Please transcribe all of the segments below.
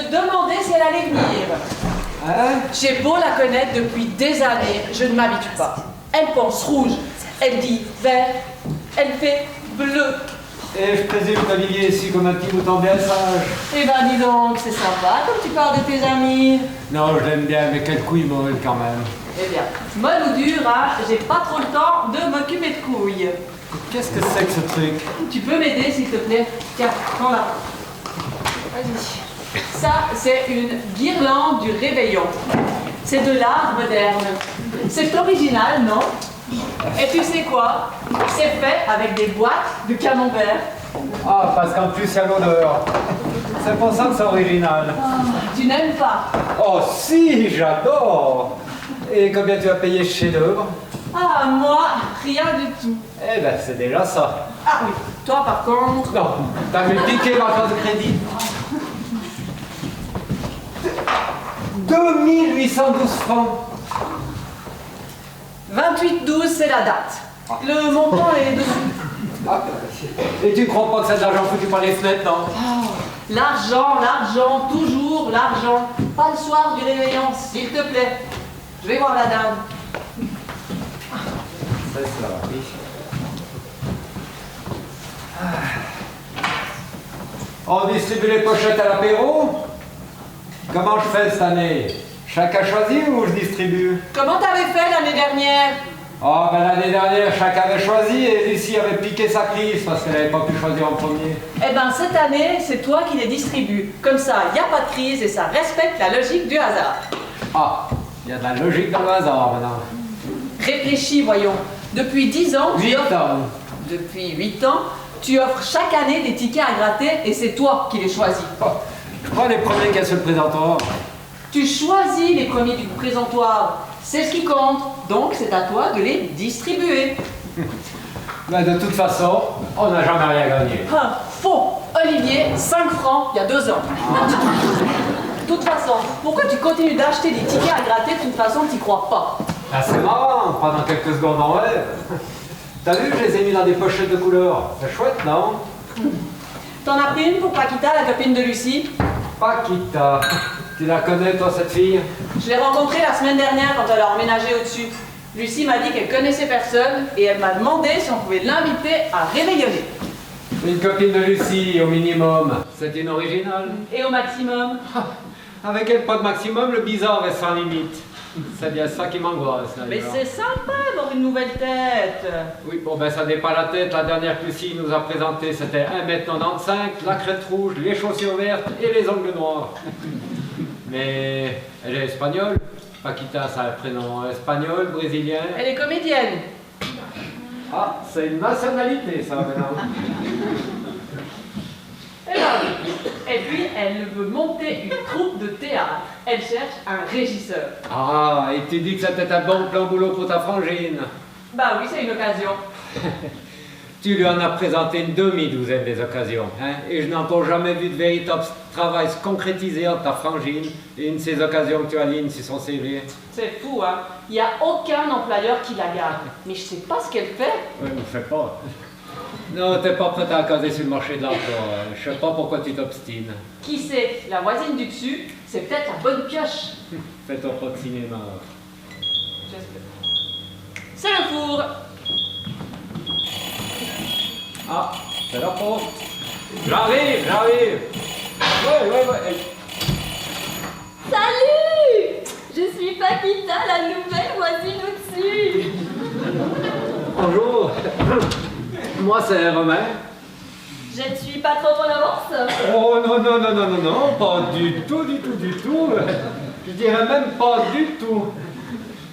demandais si elle allait venir. Hein? J'ai beau la connaître depuis des années, je ne m'habitue pas. Elle pense rouge, elle dit vert, elle fait bleu. Et je présume qu'Olivier est ici comme un petit mouton bien sage. Eh ben dis donc, c'est sympa comme tu parles de tes amis. Non, je l'aime bien, mais quelle couille molle quand même. Eh bien, molle ou dure, hein, j'ai pas trop le temps de m'occuper de couilles. Qu'est-ce que c'est que ce truc? Tu peux m'aider s'il te plaît? Tiens, prends là. Vas-y. Ça, c'est une guirlande du réveillon. C'est de l'art moderne. C'est original, non? Et tu sais quoi? C'est fait avec des boîtes de camembert. Ah, parce qu'en plus, il y a l'odeur. C'est pour ça que c'est original. Oh, tu n'aimes pas? Oh si, j'adore. Et combien tu as payé ce chef-d'œuvre? Ah, moi, rien du tout. Eh ben, c'est déjà ça. Ah oui, toi par contre... Non, t'as vu piquer ma carte de crédit. 2812 francs. 28-12, c'est la date. Le montant est dessus. Ah, et tu crois pas que c'est de l'argent foutu par les fenêtres, non? Oh, l'argent, l'argent, toujours l'argent. Pas le soir du réveillon, s'il te plaît. Je vais voir la dame. C'est ça, oui. On distribue les pochettes à l'apéro? Comment je fais cette année? Chacun choisit ou je distribue? Comment t'avais fait l'année dernière? Oh, ben l'année dernière, chacun avait choisi et Lucie avait piqué sa crise parce qu'elle n'avait pas pu choisir en premier. Eh ben, cette année, c'est toi qui les distribues. Comme ça, il n'y a pas de crise et ça respecte la logique du hasard. Ah, il y a de la logique dans le hasard maintenant. Réfléchis, voyons. Depuis 10 ans, 8 ans. Depuis 8 ans, tu offres chaque année des tickets à gratter et c'est toi qui les choisis. Oh, je prends les premiers qu'il y a sur le présentoir. Tu choisis les premiers du présentoir. C'est ce qui compte. Donc, c'est à toi de les distribuer. Ben, de toute façon, on n'a jamais rien gagné. Ah, faux. Olivier, 5 francs il y a 2 ans. De toute façon, pourquoi tu continues d'acheter des tickets à gratter de toute façon tu n'y crois pas? Ah, c'est marrant, pendant quelques secondes en rêve. T'as vu, je les ai mis dans des pochettes de couleur. C'est chouette, non? T'en as pris une pour Paquita, la copine de Lucie? Paquita. Tu la connais, toi, cette fille? Je l'ai rencontrée la semaine dernière quand elle a emménagé au-dessus. Lucie m'a dit qu'elle connaissait personne et elle m'a demandé si on pouvait l'inviter à réveillonner. Une copine de Lucie, au minimum. C'est une originale. Et au maximum? Avec elle, pas de maximum, le bizarre est sans limite. C'est bien ça qui m'angoisse. Mais c'est sympa d'avoir une nouvelle tête. Oui, bon, ben ça n'est pas la tête. La dernière que Lucie nous a présentée, c'était 1m95, la crête rouge, les chaussures vertes et les ongles noirs. Mais elle est espagnole. Paquita, ça a un prénom espagnol, brésilien. Elle est comédienne. Ah, c'est une nationalité, ça, maintenant. Eh ben oui. Et puis, elle veut monter une troupe de théâtre. Elle cherche un régisseur. Ah, et tu dis que c'était un bon plan boulot pour ta frangine. Bah oui, c'est une occasion. Tu lui en as présenté une demi-douzaine des occasions, hein, et je n'ai encore jamais vu de véritable travail se concrétiser entre ta frangine et une de ces occasions que tu alignes sur son CV. C'est fou, hein. Il n'y a aucun employeur qui la garde. Mais je sais pas ce qu'elle fait. Oui, mais fais pas. Non, t'es pas prête à caser sur le marché de l'emploi. Je sais pas pourquoi tu t'obstines. Qui sait, la voisine du dessus, c'est peut-être la bonne pioche. Fais-toi pas de cinéma. J'espère. C'est le four. Ah, c'est la porte. J'arrive. Ouais. Salut! Je suis Paquita, la nouvelle voisine au-dessus. Bonjour. Moi, c'est Romain. Je ne suis pas trop en avance. Oh non, pas du tout. Je dirais même pas du tout.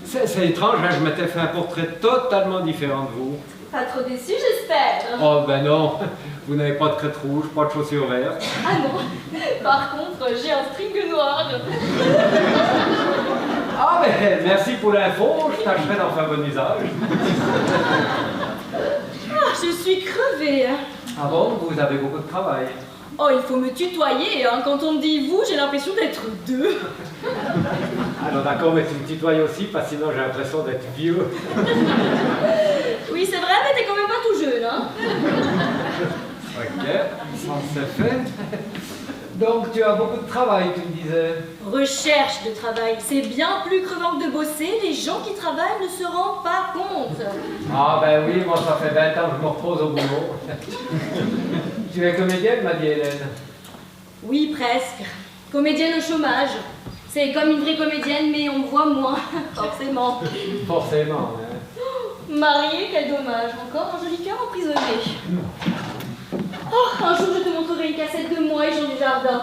C'est étrange, hein, je m'étais fait un portrait totalement différent de vous. Pas trop déçu, j'espère. Oh ben non, vous n'avez pas de crête rouge, pas de chaussures vertes. Ah non, par contre, j'ai un string noir. Ah ben merci pour l'info, je tâcherai d'en faire bon usage. Ah, je suis crevée. Ah bon, vous avez beaucoup de travail. Oh, il faut me tutoyer, hein. Quand on me dit vous, j'ai l'impression d'être deux. Alors d'accord, mais tu me tutoies aussi, parce que sinon j'ai l'impression d'être vieux. Oui, c'est vrai, mais t'es quand même pas tout jeune, hein. Ok, ça c'est fait. Donc tu as beaucoup de travail, tu me disais. Recherche de travail, c'est bien plus crevant que de bosser. Les gens qui travaillent ne se rendent pas compte. Ah ben oui, moi ça fait 20 ans que je me repose au boulot. Tu es comédienne, m'a dit Hélène. Oui, presque. Comédienne au chômage. C'est comme une vraie comédienne, mais on me voit moins, forcément. Forcément, hein. Mariée, quel dommage. Encore un joli cœur emprisonné. Oh, un jour je te montrerai une cassette de moi et Jean Dujardin.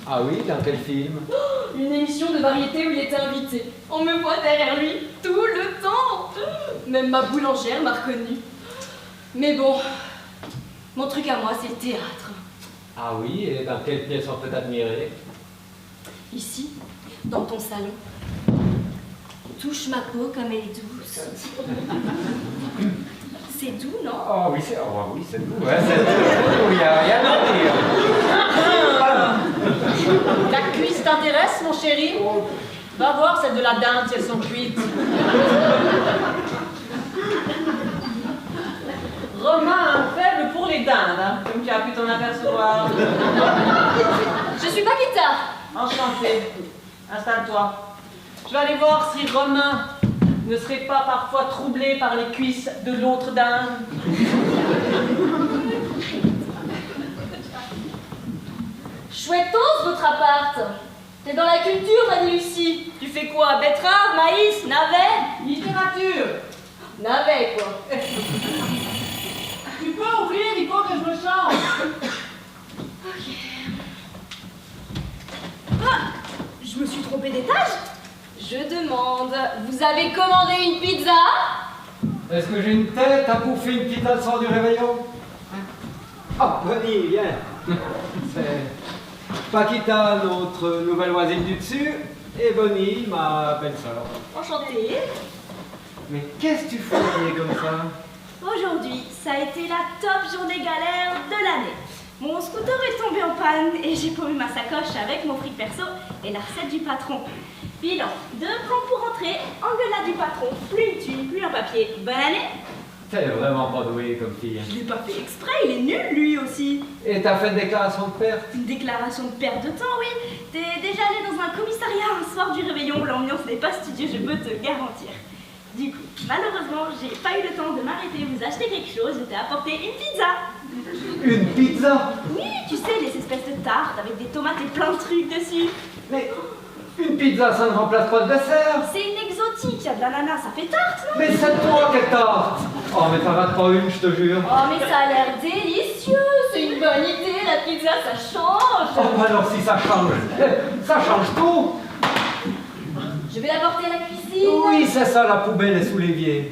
Ah oui, dans quel film? Une émission de variété où il était invité. On me voit derrière lui tout le temps. Même ma boulangère m'a reconnue. Mais bon, mon truc à moi, c'est le théâtre. Ah oui, et dans quelle pièce on peut t'admirer? Ici, dans ton salon. Touche ma peau comme elle est douce. C'est doux, non? Ah oui, c'est doux, ouais, c'est doux, il n'y a rien à dire. La cuisse t'intéresse, mon chéri? Va voir celle de la dinde si elles sont cuites. Romain a un faible pour les dindes, hein, comme tu as pu t'en apercevoir. Je suis Paquita. Enchanté. Installe-toi. Je vais aller voir si Romain ne serait pas parfois troublé par les cuisses de l'autre dinde. Chouettos, votre appart. T'es dans la culture, Mani Lucie. Tu fais quoi? Betterave, maïs, navet? Littérature. Navet, quoi. Tu peux ouvrir, il faut que je me change. Ok. Ah, je me suis trompée d'étage? Je demande, vous avez commandé une pizza? Est-ce que j'ai une tête à bouffer une pizza le soir du réveillon? Ah, Bonnie, viens. C'est Paquita, notre nouvelle voisine du dessus, et Bonnie, ma belle-sœur. Enchantée. Mais qu'est-ce que tu fous habillée comme ça? Aujourd'hui, ça a été la top journée galère de l'année. Mon scooter est tombé en panne et j'ai paumé ma sacoche avec mon fric perso et la recette du patron. Bilan, 2 plans pour rentrer, engueulade du patron, plus une thune, plus un papier. Bonne année? T'es vraiment pas douée comme fille. Je l'ai pas fait exprès, il est nul lui aussi. Et t'as fait une déclaration de perte? Une déclaration de perte de temps, oui. T'es déjà allé dans un commissariat un soir du réveillon, l'ambiance n'est pas studio, je peux te garantir. Du coup, malheureusement, j'ai pas eu le temps de m'arrêter, vous acheter quelque chose, je t'ai apporté une pizza. Une pizza? Oui, tu sais, les espèces de tartes avec des tomates et plein de trucs dessus. Mais une pizza, ça ne remplace pas le dessert. C'est une exotique, il y a de l'ananas, ça fait tarte, non? Mais c'est toi quelle tarte. Oh, mais t'en rates pas une, je te jure. Oh, mais ça a l'air délicieux. C'est une bonne idée, la pizza, ça change. Oh, bah alors si ça change, ça change tout. Je vais la porter à la cuisine. Oui, c'est ça, la poubelle est sous l'évier.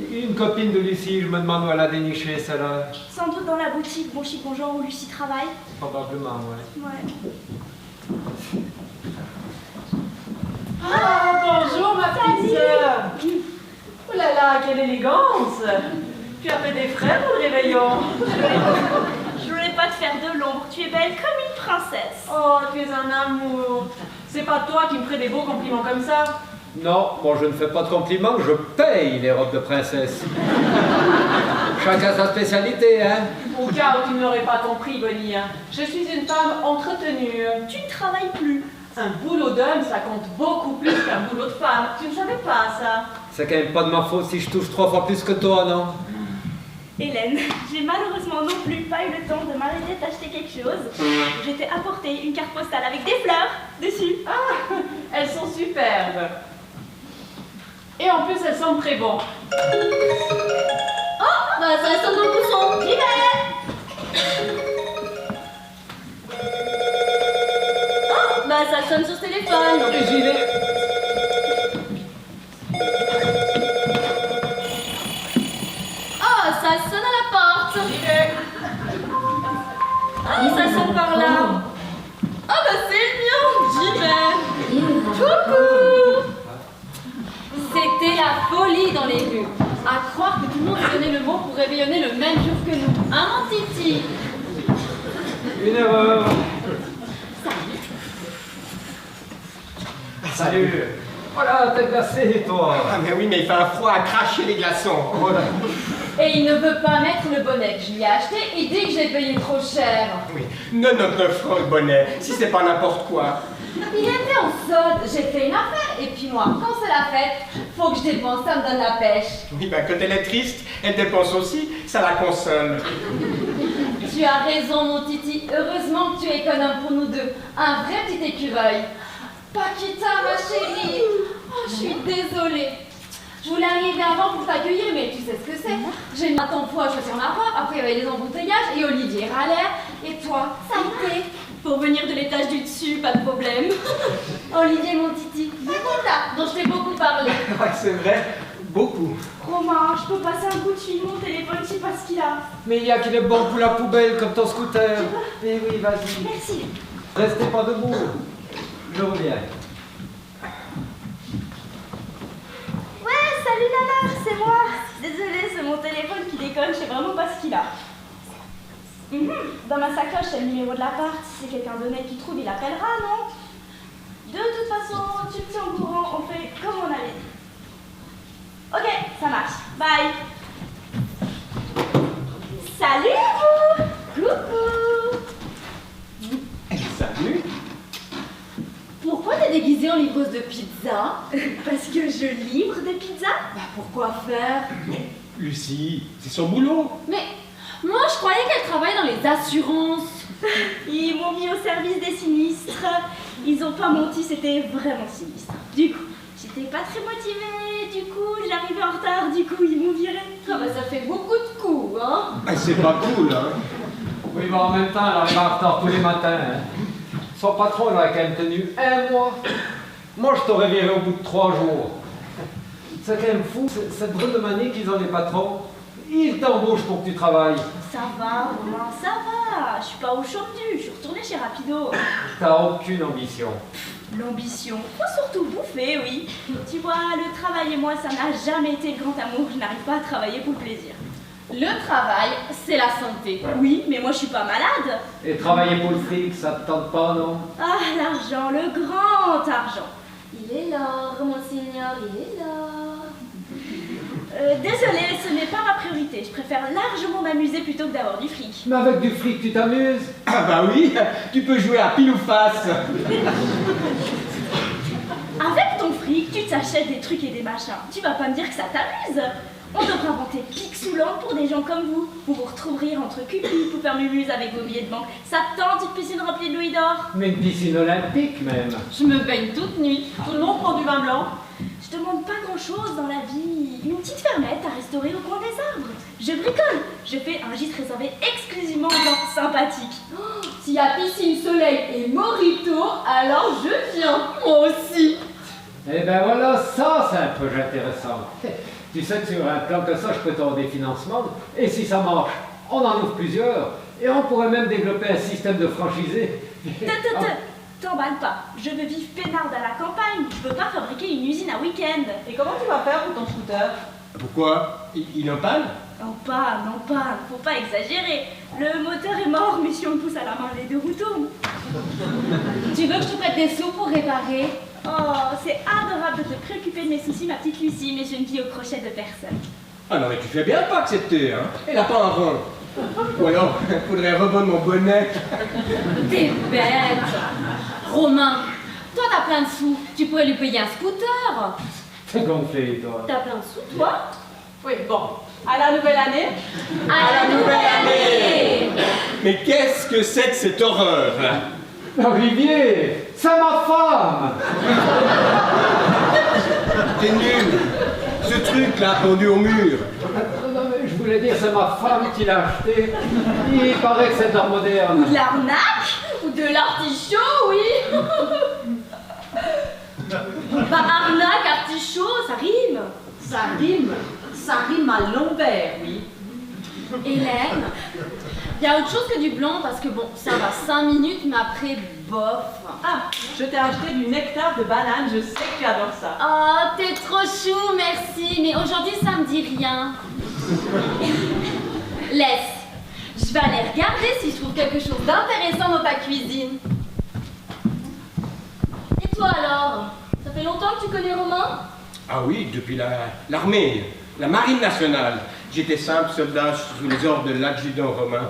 Une copine de Lucie, je me demande où elle a déniché celle-là. Sans doute dans la boutique Bon Chic Bon Genre où Lucie travaille. Probablement, ouais. Ouais. Ah, bonjour ma petite sœur. Oh là là, quelle élégance. Tu as fait des frais pour le réveillon. Je voulais pas te faire de l'ombre, tu es belle comme une princesse. Oh, tu es un amour. C'est pas toi qui me ferais des beaux compliments comme ça. Non, moi je ne fais pas de compliments, je paye les robes de princesse. Chacun sa spécialité, hein. Au cas où tu ne l'aurais pas compris, Bonnie, hein, je suis une femme entretenue. Tu ne travailles plus. Un boulot d'homme, ça compte beaucoup plus qu'un boulot de femme. Tu ne savais pas ça? C'est quand même pas de ma faute si je touche 3 fois plus que toi, non? Hélène, j'ai malheureusement non plus pas eu le temps de m'arrêter d'acheter quelque chose. Je t'ai apporté une carte postale avec des fleurs dessus. Ah, elles sont superbes. Et en plus, elles sentent très bon. Oh, bah ça sonne dans le bouchon. J'y vais. Oh, bah ça sonne sur ce téléphone. Et j'y vais. Oh, ça sonne à la porte. Ah, ça sonne par là. Oh, bah c'est le mien. J'y vais. Coucou. C'était la folie dans les rues. À croire que tout le monde connaît le mot pour réveillonner le même jour que nous. Hein, mon Titi? Une erreur. Salut. Voilà, t'es glacé, toi. Ah mais oui, mais il fait un froid à cracher les glaçons. Voilà. Et il ne veut pas mettre le bonnet que je lui ai acheté, il dit que j'ai payé trop cher. Oui, 99 francs le bonnet, si c'est pas n'importe quoi. Il était en solde, j'ai fait une affaire, et puis moi, quand c'est la fête, faut que je dépense, ça me donne la pêche. Oui, ben quand elle est triste, elle dépense aussi, ça la console. Tu as raison, mon Titi, heureusement que tu es économe pour nous deux. Un vrai petit écureuil. Paquita, ma chérie. Oh, je suis désolée. Je voulais arriver avant pour t'accueillir, mais tu sais ce que c'est. J'ai mis un temps fou à choisir ma robe, après il y avait les embouteillages, et Olivier râlait. Et toi, ça a été? Pour venir de l'étage du dessus, pas de problème. Olivier, mon Titi, Paquita, dont je t'ai beaucoup parlé. Ouais, c'est vrai, beaucoup. Romain, je peux passer un coup de fil, mon téléphone, je sais pas ce qu'il a. Mais il y a qu'il est bon pour la poubelle comme ton scooter. Eh oui, vas-y. Merci. Restez pas debout. Je reviens. Ouais, salut Nana, c'est moi. Désolée, c'est mon téléphone qui déconne, je sais vraiment pas ce qu'il a. Dans ma sacoche, c'est le numéro de l'appart. Si c'est quelqu'un d'honnête qui trouve, il appellera, non? De toute façon, tu me tiens au courant, on fait comme on avait dit. Ok, ça marche. Bye. Salut vous. Coucou. Salut. Pourquoi t'es déguisée en livreuse de pizza? Parce que je livre des pizzas. Bah pourquoi faire? Lucie, c'est son boulot. Mais moi je croyais qu'elle travaillait dans les assurances. Ils m'ont mis au service des sinistres. Ils ont pas menti, c'était vraiment sinistre. Du coup, j'étais pas très motivée. Du coup, j'arrivais en retard. Du coup, ils m'ont virée. Ah bah ça fait beaucoup de coups, hein. Ah, c'est pas cool, hein. Oui, mais en même temps, elle arrive en retard tous les matins. Hein. Son patron, il aurait quand même tenu un mois. Moi, je t'aurais viré au bout de 3 jours. C'est quand même fou, cette drôle de manie qu'ils ont les patrons. Ils t'embauchent pour que tu travailles. Ça va, Romain, ça va. Je suis pas au chômage, je suis retournée chez Rapido. T'as aucune ambition. L'ambition, faut surtout bouffer, oui. Tu vois, le travail et moi, ça n'a jamais été le grand amour. Je n'arrive pas à travailler pour le plaisir. Le travail, c'est la santé. Oui, mais moi, je suis pas malade. Et travailler pour le fric, ça te tente pas, non? Ah, l'argent, le grand argent. Il est là, monseigneur, il est là. Désolée, ce n'est pas ma priorité. Je préfère largement m'amuser plutôt que d'avoir du fric. Mais avec du fric, tu t'amuses? Ah bah oui, tu peux jouer à pile ou face. Avec ton fric, tu t'achètes des trucs et des machins. Tu vas pas me dire que ça t'amuse. On devrait inventer Pixouland pour des gens comme vous. Vous vous retrouverez entre cupides pour faire mumuse avec vos billets de banque. Ça te tente une piscine remplie de louis d'or? Mais une piscine olympique, même. Je me baigne toute nuit. Tout le monde prend du vin blanc. Je demande pas grand chose dans la vie. Une petite fermette à restaurer au coin des arbres. Je bricole. Je fais un gîte réservé exclusivement aux gens sympathiques. Oh, s'il y a piscine, soleil et mojito, alors je viens. Moi aussi. Eh ben voilà, ça c'est un projet intéressant. Tu sais que sur un plan comme ça, je peux t'avoir des financements. Et si ça marche, on en ouvre plusieurs. Et on pourrait même développer un système de franchisés. T'emballe pas. Je veux vivre peinarde à la campagne. Je veux pas fabriquer une usine à week-end. Et comment tu vas faire pour ton scooter? Pourquoi? Il en panne? Non pas, faut pas exagérer. Le moteur est mort, mais si on le pousse à la main, les deux roues tournent. Tu veux que je te prête des sous pour réparer? Oh, c'est adorable de te préoccuper de mes soucis, ma petite Lucie, mais je ne vis au crochet de personne. Ah non mais tu fais bien pas accepter, hein. Elle a pas un rond. Ou alors, faudrait revendre mon bonnet. T'es bête. Romain, toi t'as plein de sous, tu pourrais lui payer un scooter. T'es gonflé, toi. T'as plein de sous, toi? Oui, bon. À la nouvelle année. À la nouvelle année. Mais qu'est-ce que c'est que cette horreur? Olivier, c'est ma femme. T'es nul. Ce truc là pendu au mur. Non, mais je voulais dire, c'est ma femme qui l'a acheté. Il paraît que c'est d'art moderne. De l'arnaque? Ou de l'artichaut, oui. Bah arnaque, artichaut, ça rime. Ça rime à l'envers, oui. Hélène, il y a autre chose que du blanc parce que bon, ça va 5 minutes, mais après, bof. Ah, je t'ai acheté du nectar de banane, je sais que tu adores ça. Oh, t'es trop chou, merci, mais aujourd'hui ça me dit rien. Laisse, je vais aller regarder si je trouve quelque chose d'intéressant dans ta cuisine. Et toi alors? Ça fait longtemps que tu connais Romain? Ah oui, depuis l'armée, la marine nationale. J'étais simple soldat sous les ordres de l'adjudant romain.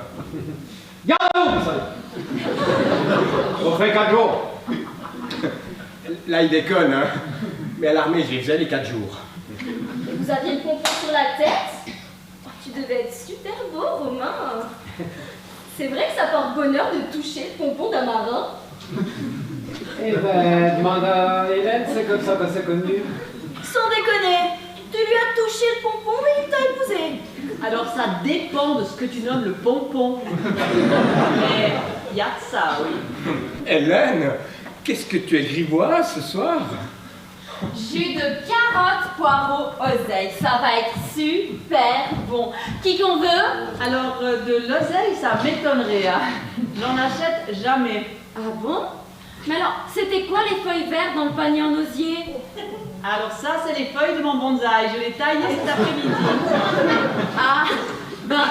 Garde-vous, ça. On fait 4 jours. Là, il déconne, hein. Mais à l'armée, je les faisais les 4 jours. Vous aviez le pompon sur la tête? Oh, tu devais être super beau, Romain. C'est vrai que ça porte bonheur de toucher le pompon d'un marin? Eh ben, demande à Hélène, c'est comme ça que c'est connu. Sans déconner, tu lui as touché le pompon et il t'a épousé. Alors ça dépend de ce que tu nommes le pompon. Mais il y a de ça, oui. Hélène, qu'est-ce que tu es grivoise ce soir? Jus de carotte, poireau, oseille. Ça va être super bon. Qui qu'on veut? Alors de l'oseille, ça m'étonnerait. Hein. J'en achète jamais. Ah bon? Mais alors, c'était quoi les feuilles vertes dans le panier en osier? Alors ça, c'est les feuilles de mon bonsaï. Je les taillais cet après-midi. Ah, ben,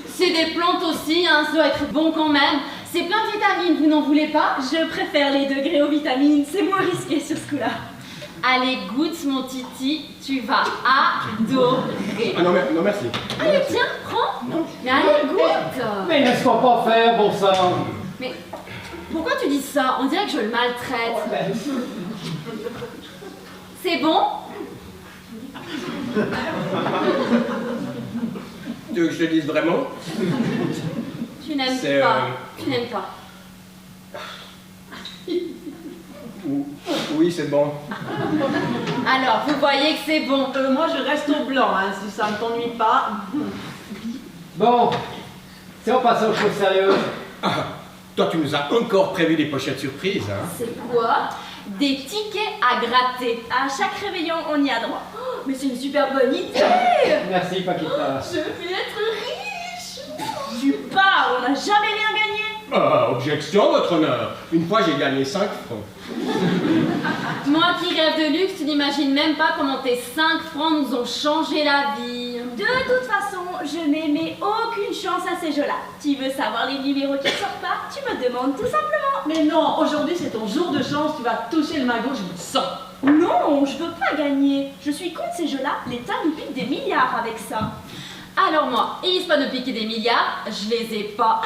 c'est des plantes aussi, hein, ça doit être bon quand même. C'est plein de vitamines, vous n'en voulez pas? Je préfère les degrés aux vitamines, c'est moins risqué sur ce coup-là. Allez, goûte mon titi, tu vas adorer. Ah non, non merci. Allez, tiens, prends. Mais allez, goûte. Mais laisse-moi pas faire, bon sang. Mais pourquoi tu dis ça? On dirait que je le maltraite. C'est bon? Tu veux que je te dise vraiment? Tu n'aimes C'est, pas. Tu n'aimes pas. Oui, c'est bon. Alors, vous voyez que c'est bon. Moi, je reste au blanc, hein, si ça ne t'ennuie pas. Bon, si on passe aux choses sérieuses. Ah, toi, tu nous as encore prévu des pochettes surprises, hein? C'est quoi? Des tickets à gratter. À chaque réveillon, on y a droit. Oh, mais c'est une super bonne idée. Merci, Paquita. Je vais être riche. Tu pars, on n'a jamais rien gagné. Ah, objection, votre honneur. Une fois, j'ai gagné 5 francs. Moi qui rêve de luxe, tu n'imagines même pas comment tes 5 francs nous ont changé la vie. De toute façon, je n'ai mais aucune chance à ces jeux-là. Tu veux savoir les numéros qui sortent pas? Tu me demandes tout simplement. Mais non, aujourd'hui, c'est ton jour de chance. Tu vas toucher le magot, je le sens. Non, je veux pas gagner. Je suis contre ces jeux-là. L'État nous pique des milliards avec ça. Alors moi, il se pas de piquer des milliards, je les ai pas.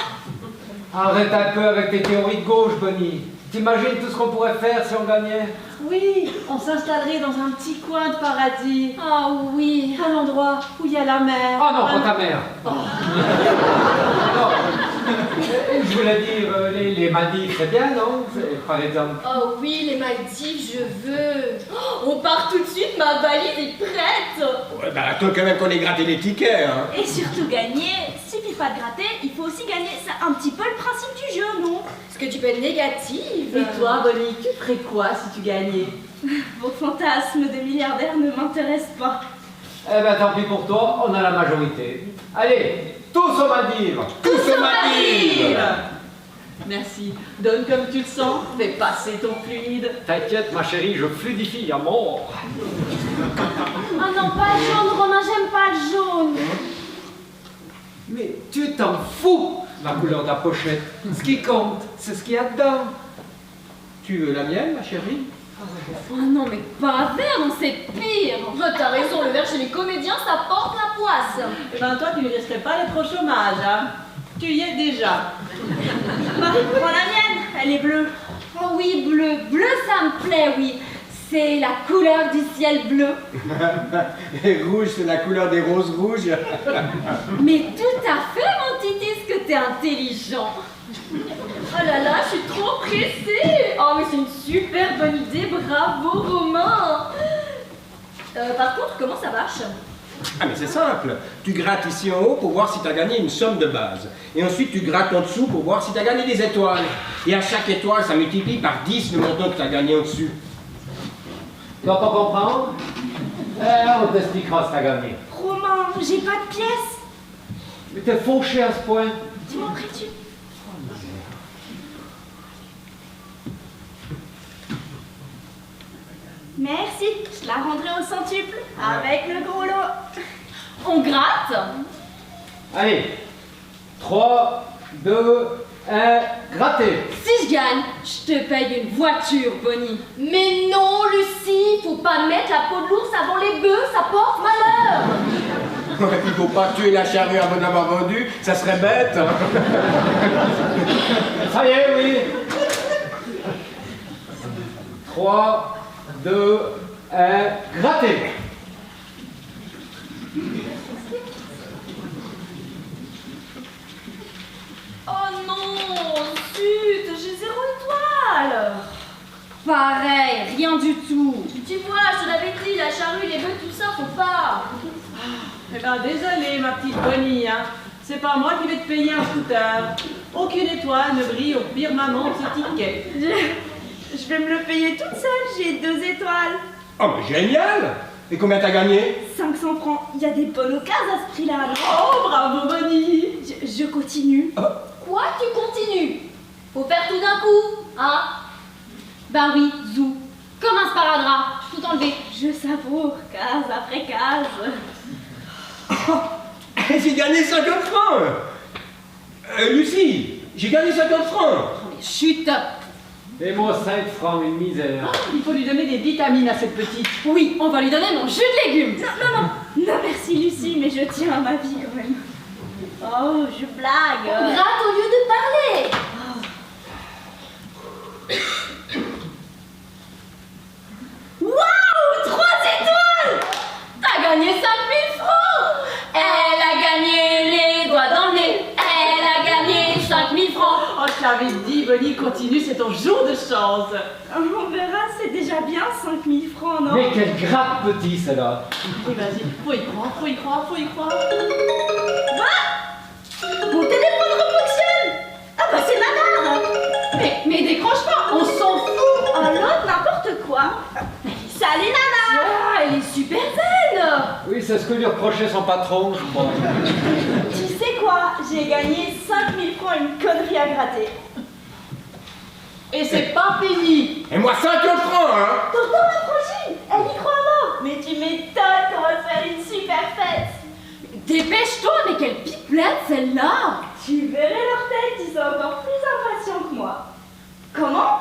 Arrête un peu avec tes théories de gauche, Bonnie. T'imagines tout ce qu'on pourrait faire si on gagnait? Oui, on s'installerait dans un petit coin de paradis. Ah oui. Un endroit où il y a la mer. Oh non, pas ta mère. Oh. Non. Je voulais dire, les Maldives, c'est bien, non? Par exemple. Oh oui, les Maldives, je veux. Oh, on part tout de suite, ma valise est prête. Ouais, bah, attends quand même qu'on ait gratté les tickets, hein? Et surtout gagner, suffit pas de gratter, il faut aussi gagner. C'est un petit peu le principe du jeu, non? Est-ce que tu peux être négative? Et toi, Bonnie, tu ferais quoi si tu gagnais? Vos fantasmes de milliardaires ne m'intéressent pas. Eh ben tant pis pour toi, on a la majorité. Allez, tous aux Maldives. Tous aux Maldives! Merci. Donne comme tu le sens, fais passer ton fluide. T'inquiète, ma chérie, je fluidifie à mort. Ah non, pas le jaune, Romain, j'aime pas le jaune. Mais tu t'en fous, la couleur de la pochette. Ce qui compte, c'est ce qu'il y a dedans. Tu veux la mienne, ma chérie? Oh non, mais pas un verre, non, c'est pire. Oh, t'as raison, le verre chez les comédiens, ça porte la poisse. Eh ben toi, tu ne risquerais pas d'être au chômage, hein. Tu y es déjà. Bah, prends la mienne, elle est bleue. Oh oui, bleu, bleu, ça me plaît, oui. C'est la couleur du ciel bleu. Et rouge, c'est la couleur des roses rouges. Mais tout à fait, mon titi, ce que t'es intelligent. Oh là là, je suis trop pressée. Oh, mais c'est une super bonne idée, bravo, Romain. Par contre, comment ça marche? Ah mais c'est simple, tu grattes ici en haut pour voir si tu as gagné une somme de base. Et ensuite tu grattes en dessous pour voir si tu as gagné des étoiles. Et à chaque étoile, ça multiplie par 10 le montant que tu as gagné en dessus. Tu entends comprendre? On t'expliquera ce que t'as gagné. Romain, j'ai pas de pièces. Mais t'es fauché à ce point. Tu m'en prêtes-tu? Merci, je la rendrai au centuple avec le gros lot. On gratte? Allez, 3, 2, 1, grattez. Si je gagne, je te paye une voiture, Bonnie. Mais non, Lucie, faut pas mettre la peau de l'ours avant les bœufs, ça porte malheur. Ouais, il faut pas tuer la charrue avant de l'avoir vendue, ça serait bête. Hein. Ça y est, oui. 3, 2, 1, grattez. Oh non, zut, j'ai 0 étoile. Pareil, rien du tout. Tu vois, je te l'avais dit, la charrue, les bœufs, tout ça, faut pas. Eh ben, désolée, ma petite Bonnie, hein. C'est pas moi qui vais te payer un scooter. Aucune étoile ne brille au firmament de ce ticket. Je vais me le payer toute seule, j'ai 2 étoiles. Oh, mais génial! Et combien t'as gagné? 500 francs, il y a des bonnes occasions à ce prix-là, non? Oh, bravo, Bonnie! Je continue. Quoi, tu continues? Faut faire tout d'un coup, hein? Ben oui, Zou, comme un sparadrap, tout enlevé. Je savoure, case après case. J'ai gagné 50 francs! Lucie, j'ai gagné 50 francs! Chut! Et moi, 5 francs, une misère. Il faut lui donner des vitamines à cette petite. Oui, on va lui donner mon jus de légumes. Non, merci Lucie, mais je tiens à ma vie quand même. Oh, je blague. Gratte au lieu de parler. Waouh, 3 étoiles! T'as gagné 5000 francs. Elle a gagné les doigts dans le nez. Elle a gagné 5000 francs. Oh, je t'avais dit, Bonnie, continue, c'est ton jour de chance. On verra, c'est déjà bien 5000 francs, non? Mais quel gratte petit, celle-là. Et vas-y, faut y croire, faut y croire, faut y croire. Mon téléphone refonctionne! Ah bah c'est Nanar! Mais décroche pas, on s'en fout. Oh l'autre, n'importe quoi! Salut Nanar! Ah, elle est super zen. Oui, c'est ce que lui reprochait son patron, je crois. Tu sais quoi? J'ai gagné 5000 francs, une connerie à gratter. Et c'est pas fini. Et moi 50 francs, hein! Pourtant ma frangine, elle y croit à mort! Mais tu m'étonnes qu'on va se faire une super fête! Dépêche-toi, mais quelle pipelette celle-là. Tu verrais leur tête, ils sont encore plus impatients que moi. Comment?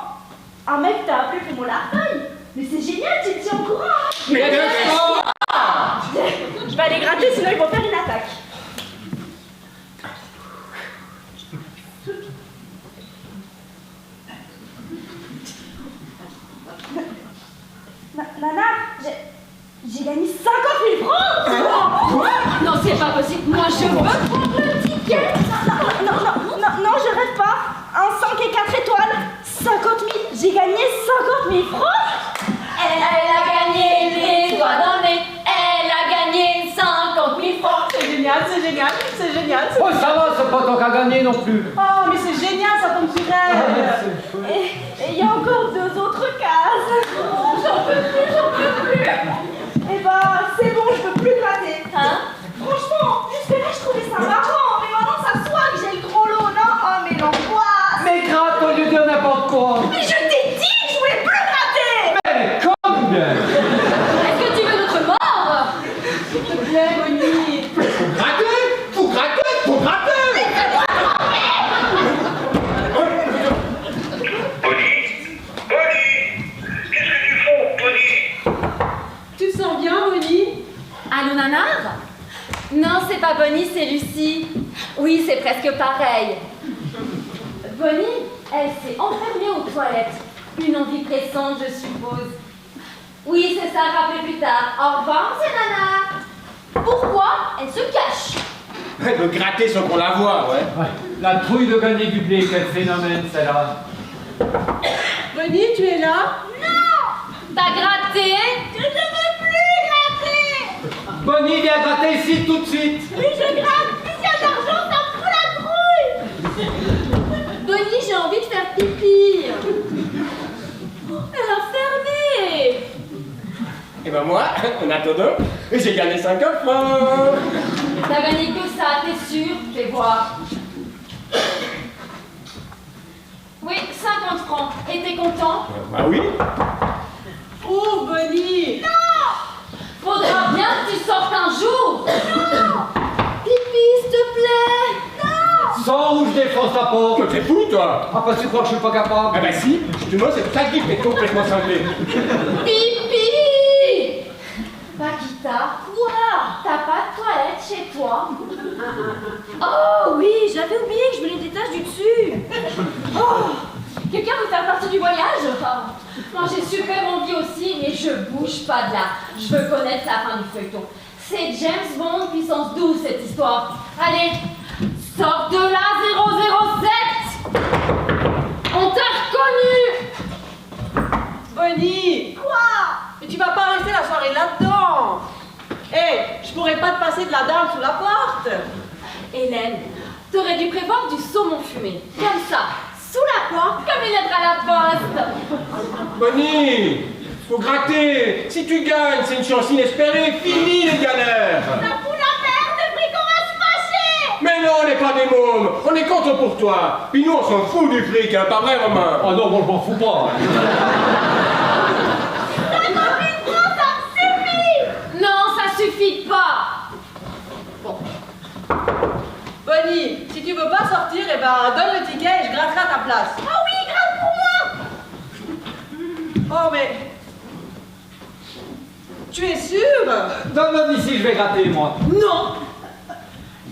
Un mec t'a appelé pour mon lartaille? Mais c'est génial, tu te tiens au courant! Hein? Mais 2 francs! Je vais aller gratter, sinon ils vont faire une attaque. Nana, j'ai gagné 50 000 francs! Non, c'est pas possible. Moi, je veux prendre le ticket. Non, je rêve pas. Un 5 et 4 étoiles, 50 000. J'ai gagné 50 000 francs! Elle a gagné les doigts dans le nez. Elle a gagné 50 000 francs. C'est génial, c'est génial, c'est génial. Oh, ça va, c'est pas toi qui a gagné non plus. Oh, mais c'est génial, ça tombe sur elle. Et il y a encore 2 autres cases. J'en peux plus. Eh ben, c'est bon, je peux plus gratter. Hein? Franchement, jusque-là, je trouvais ça marrant. Mais maintenant, ça se voit que j'ai le gros lot, non? Oh, mais l'angoisse. Mais gratte au lieu de dire n'importe quoi. Mais je t'ai dit que je voulais plus gratter. Mais comme bien. Est-ce que tu veux notre mort? S'il te plaît, Bonnie. Faut gratter! Faut gratter! Faut gratter! Qu'est-ce que tu fous, Bonnie? Tu te sens bien, Bonnie? Allô, Nanar? Non, c'est pas Bonnie, c'est Lucie. Oui, c'est presque pareil. Bonnie, elle s'est enfermée aux toilettes. Une envie pressante, je suppose. Oui, c'est ça, rappelez plus tard. Au revoir, monsieur Nanar. Pourquoi elle se cache? Elle veut gratter sans qu'on la voie, ouais. Ouais, la trouille de gagner du blé, quel phénomène, celle-là. Bonnie, tu es là? T'as gratté? Je ne veux plus gratter. Bonnie, viens gratter ici tout de suite. Oui, je gratte. Plus il y a d'argent, ça me fout la trouille. Bonnie, j'ai envie de faire pipi. Elle a fermé. Et ben moi, en attendant, j'ai gagné 50 francs! T'as gagné que ça, t'es sûr? Fais voir. Oui, 50 francs. Et t'es content? Bah oui! Oh, Bonnie. Faudra bien que tu sortes un jour. Pipi, s'il te plaît. Sans ou je défonce la porte. Toi, t'es fou, toi! Ah, parce que tu crois que je suis pas capable? Ah bah si, justement, c'est pour ça que je dis que t'es complètement cinglé. Pipi. Paquita, quoi? T'as pas de toilette chez toi. Oh oui, j'avais oublié que je venais des tâches du dessus. Oh, quelqu'un veut faire partie du voyage? Moi j'ai super envie aussi, mais je bouge pas de là. Je veux connaître la fin du feuilleton. C'est James Bond puissance 12 cette histoire. Allez, sors de là 007. On t'a reconnu. Bonnie! Quoi? Mais tu vas pas rester la soirée là-dedans! Hé, je pourrais pas te passer de la dame sous la porte! Hélène, t'aurais dû prévoir du saumon fumé. Comme ça, sous la porte, comme une lettre à la poste. Bonnie, faut gratter. Si tu gagnes, c'est une chance inespérée. Fini les galères. Ça fout la merde, le fric, on va se fâcher. Mais non, on n'est pas des mômes. On est content pour toi. Puis nous, on s'en fout du fric, hein, pas vrai, Romain? Oh non, moi je m'en fous pas. Non, ça suffit pas. Bonnie, si tu veux pas sortir, eh ben donne le ticket et je gratterai à ta place. Ah oui, grave pour moi. Oh mais... Tu es sûre? Donne-le d'ici, je vais gratter moi. Non.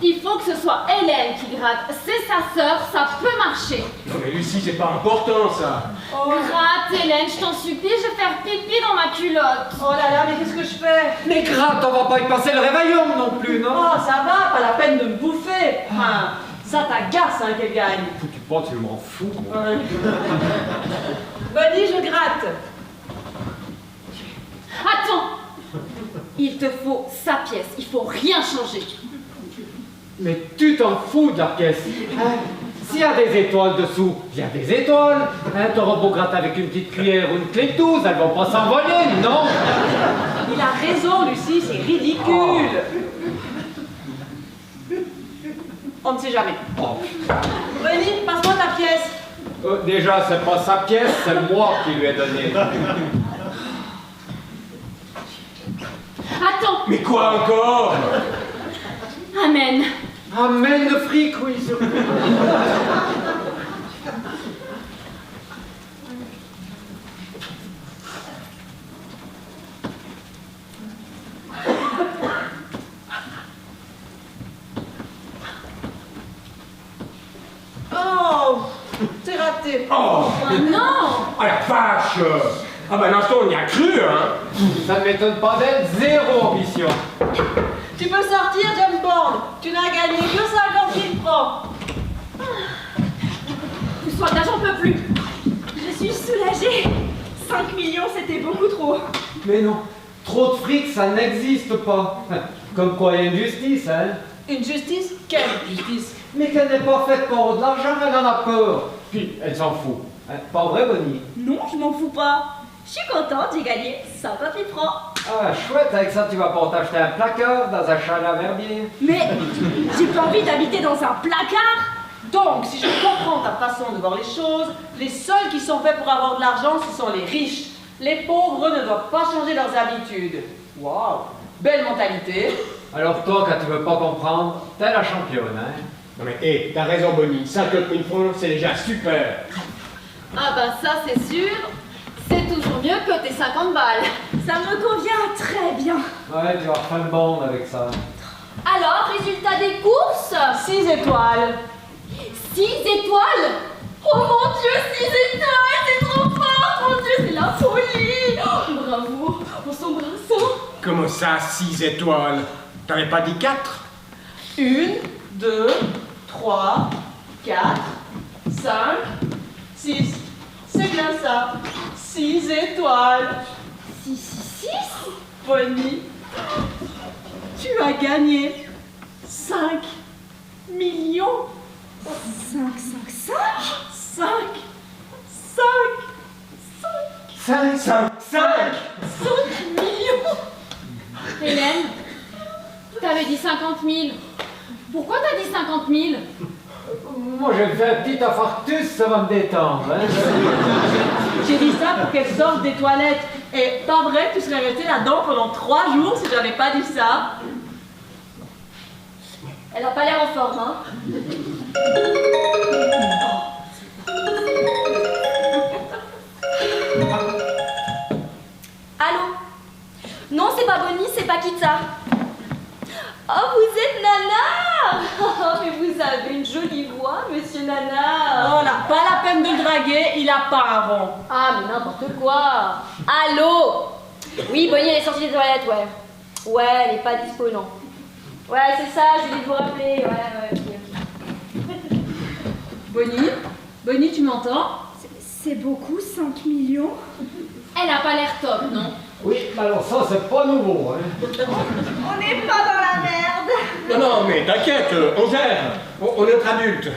Il faut que ce soit Hélène qui gratte. C'est sa sœur, ça peut marcher. Non mais Lucie, c'est pas important ça. Oh, Gratte, Hélène, je t'en supplie, je vais faire pipi dans ma culotte. oh là là, mais qu'est-ce que je fais? Mais gratte, on va pas y passer le réveillon non plus, non? Oh, ça va, pas la peine de me bouffer. Enfin, ça t'agace, hein, qu'elle gagne. Tu penses que je m'en fous, moi. Ouais. Bonnie, je gratte. Attends. Il te faut sa pièce, il faut rien changer. Mais tu t'en fous de la pièce. Hein? S'il y a des étoiles dessous, il y a des étoiles. Hein, t'auras beau gratter avec une petite cuillère ou une clé de 12, elles vont pas s'envoler, non? Il a raison, Lucie, c'est ridicule. On ne sait jamais. Oh. Bonnie, passe-moi ta pièce. Déjà, c'est pas sa pièce, c'est moi qui lui ai donné. Attends. Mais quoi encore? Amen. Amène le fric, oui, surtout. Oh, c'est raté. Oh, Non. oh la vache. Ah ben l'instant, on y a cru, hein. Ça ne m'étonne pas d'elle, zéro ambition. Tu peux sortir, James Bond. Tu n'as gagné que 50 000 francs. Pousse-toi de là, j'en peux plus. Je suis soulagée. 5 millions, c'était beaucoup trop. Mais non, trop de fric, ça n'existe pas. Comme quoi, il y a une justice, hein. Une justice? Quelle justice? Mais qu'elle n'est pas faite pour de l'argent, elle en a peur. Puis, elle s'en fout. Hein, pas vrai, Bonnie? Non, je m'en fous pas. Je suis contente, j'ai gagné 50 000 francs. Ah, chouette, avec ça, tu vas pas t'acheter un placard dans un chalet à Verbier. Mais j'ai pas envie d'habiter dans un placard. Donc, si je comprends ta façon de voir les choses, les seuls qui sont faits pour avoir de l'argent, ce sont les riches. Les pauvres ne doivent pas changer leurs habitudes. Waouh, belle mentalité. Alors toi, quand tu veux pas comprendre, t'es la championne, hein. Non mais, hé, t'as raison, Bonnie. 50 000 francs, c'est déjà super. Ah bah ça c'est sûr. C'est toujours mieux que tes 50 balles. Ça me convient très bien. Ouais, tu vas refaire le bond avec ça. Alors, résultat des courses? 6 étoiles. 6 étoiles? Oh mon Dieu, 6 étoiles, c'est trop fort! Mon Dieu, c'est la folie! Oh, bravo, on s'embrasse. Comment ça, 6 étoiles? T'avais pas dit 4? 1, 2, 3, 4, 5, 6. C'est bien ça. 6 étoiles. 6. Bonnie, tu as gagné 5 millions. 5. 5 millions. Hélène, t'avais dit 50 000. Pourquoi t'as dit 50 000? Moi, j'ai fait un petit infarctus, ça va me détendre, hein. J'ai dit ça pour qu'elle sorte des toilettes. Et pas vrai que tu serais resté là-dedans pendant 3 jours si j'avais pas dit ça. Elle a pas l'air en forme, hein? Allô? Non, c'est pas Bonnie, c'est Paquita. Oh, vous êtes Nana? draguer, il a pas un rond. Ah, mais n'importe quoi. Allô? Oui, Bonnie, elle est sortie des toilettes, ouais. Ouais, elle est pas dispo, non. Ouais, c'est ça, je vais vous rappeler. Ouais, ok. Bonnie, tu m'entends? C'est beaucoup, 5 millions? Elle a pas l'air top, non? Oui, mais alors ça, c'est pas nouveau. Hein. On n'est pas dans la merde. Non, mais t'inquiète, on gère. On est entre adultes.